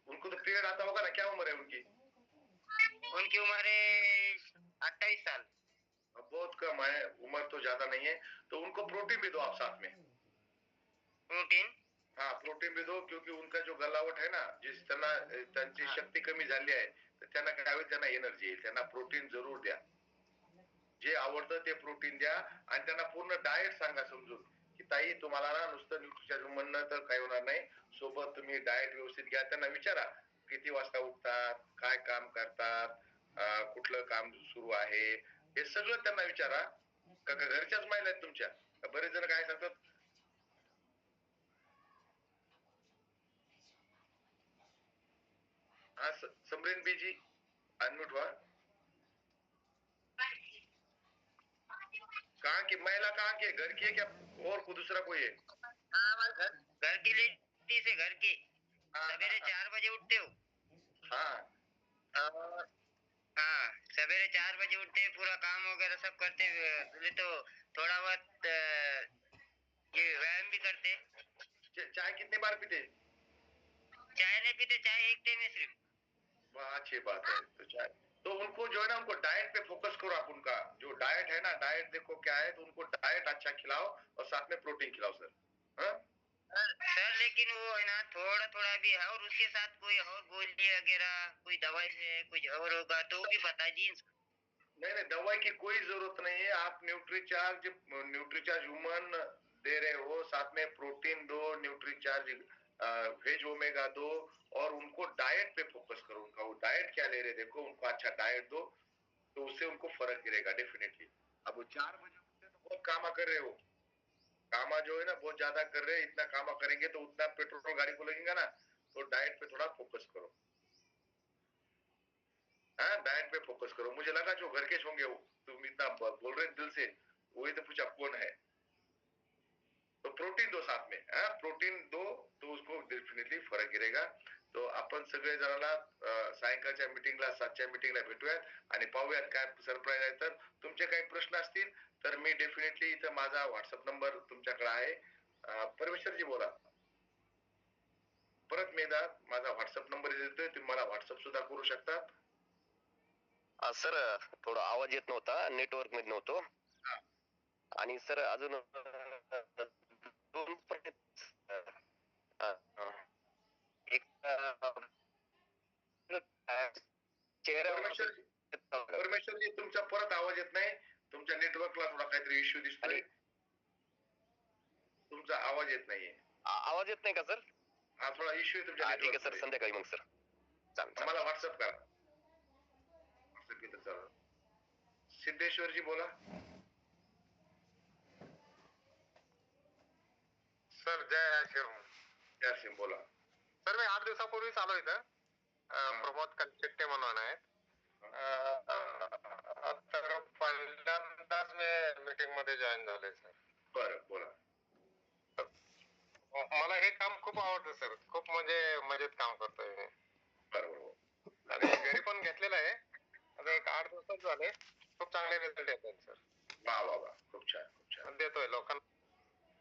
तो पीरियड आता होगा ना. क्या उम्र है उनकी? उनकी उम्र है 28 साल. बहुत कम है उम्र तो ज्यादा नहीं है. तो उनको प्रोटीन भी दो आप साथ में. प्रोटीन. हाँ प्रोटीन भी दो क्योंकि उनका जो गलावट है ना जिस त्यांची शक्ती कमी झाली आहे तर त्यांना काय त्यांना एनर्जी येईल. त्यांना प्रोटीन जरूर द्या. जे आवडतं ते प्रोटीन द्या आणि त्यांना पूर्ण डाएट सांगा समजून की ताई तुम्हाला ना नुसतं न्यूट्रिशन म्हणणं तर काही होणार नाही. सोबत तुम्ही डाएट व्यवस्थित घ्या. त्यांना विचारा किती वाजता उठतात, काय काम करतात, कुठलं काम सुरू आहे हे सगळं त्यांना विचारा. का घरच्याच महिला आहेत तुमच्या? बरेच जण काय सांगतात हाँ समरीन बीजी अनम्यूट हुआ. कहाँ की महिला कहाँ की है? घर की है क्या और कोई दूसरा कोई है? घर की लेडीज है. घर की. सवेरे 4 बजे उठते हो. हाँ सवेरे 4 बजे उठते पूरा काम वगैरह सब करते पहले तो थोड़ा बहुत ये व्यायाम भी करते. चाय कितने बार पीते? चाय नहीं पीते. चाय एक टाइम है सिर्फ. वाह अच्छी बात है. तो चाय तो उनको जो है ना उनको डाइट पे फोकस करो आप. उनका जो डाइट है ना डाइट देखो क्या है तो उनको डाइट अच्छा खिलाओ और साथ में प्रोटीन खिलाओ सर. हाँ सर लेकिन वो है ना थोड़ा थोड़ा भी है और उसके साथ कोई और गोली वगैरह कोई दवाई से कुछ और होगा तो भी बता दीजिए. नहीं दवाई की कोई जरूरत नहीं है. आप न्यूट्रीचार्ज ह्यूमन दे रहे हो. साथ में प्रोटीन दो, न्यूट्रीचार्ज वेज ओमेगा दो और उनको डाइट पे फोकस करो. उनका वो डाइट क्या ले रहे देखो. उनको अच्छा डाइट दो तो उससे उनको फर्क गिरेगा डेफिनेटली. अब वो 4 बजे उठते तो बहुत कामा कर रहे हो. कामा जो है ना बहुत ज्यादा कर रहे हैं. इतना कामा करेंगे तो उतना पेट्रोल गाड़ी को लगेगा ना. तो डाइट पे थोड़ा फोकस करो. हाँ डाइट पे फोकस करो. मुझे लगा जो घर के होंगे वो तुम इतना बोल रहे दिल से वही तो पूछा कौन है. तो प्रोटीन दो साथ में. हाँ प्रोटीन दो तो उसको डेफिनेटली फरक गिरेगा. तो आपण सगळे जणांना सायंकाळच्या मीटिंगला 7च्या मीटिंगला भेटूयात आणि पाहूयात काय सरप्राईज आहे. तर तुमचे काही प्रश्न असतील तर मी डेफिनेटली इथं माझा व्हॉट्सअप नंबर तुमच्याकडे आहे. परमेश्वरजी बोला. परत मी एकदा माझा व्हॉट्सअप नंबर देतोय. तुम्ही मला व्हॉट्सअप सुद्धा करू शकता. सर थोडा आवाज येत नव्हता. नेटवर्क मध्ये नव्हतो. आणि सर अजून 2 एक परमेश्वरजी तुमचा परत आवाज येत नाही. तुमच्या नेटवर्कला थोडा काहीतरी इश्यू दिसतोय. तुमचा आवाज येत नाहीये. आवाज येत नाही का सर? हा थोडा इश्यू आहे तुमच्या ठीक आहे नेटवर्क. सर संध्याकाळी मग सर चालेल. मला व्हॉट्सअप करा. सिद्धेश्वरजी बोला. सर जय श्रीराम. जय श्रीराम बोला. सर मी 8 दिवसापूर्वीच आलो इथं. प्रमोद कनशेट्टे म्हणून आहेत. तर पहिल्यांदाच मी मीटिंग मध्ये जॉईन झालोय सर. बरं बोला. मला हे काम खूप आवडतं सर. खूप म्हणजे मजेत काम करतोय मी. बरोबर. आणि घरी पण घेतलेलं आहे. आता एक 8 दिवसात झाले. खूप चांगले रिझल्ट येतात सर. वा वा वा खूप छान खूप छान. देतोय लोकांना.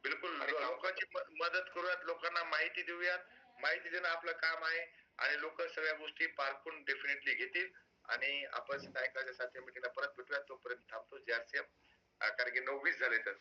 बिलकुल लोकांची मदत करूयात, लोकांना माहिती देऊयात. माहिती देणं आपलं काम आहे आणि लोक सगळ्या गोष्टी पारखून डेफिनेटली घेतील. आणि आपण सायंकाळच्या 7 मीटिंगला परत भेटूयात. तोपर्यंत थांबतो. JRCM कारण की 9:20 झाले तर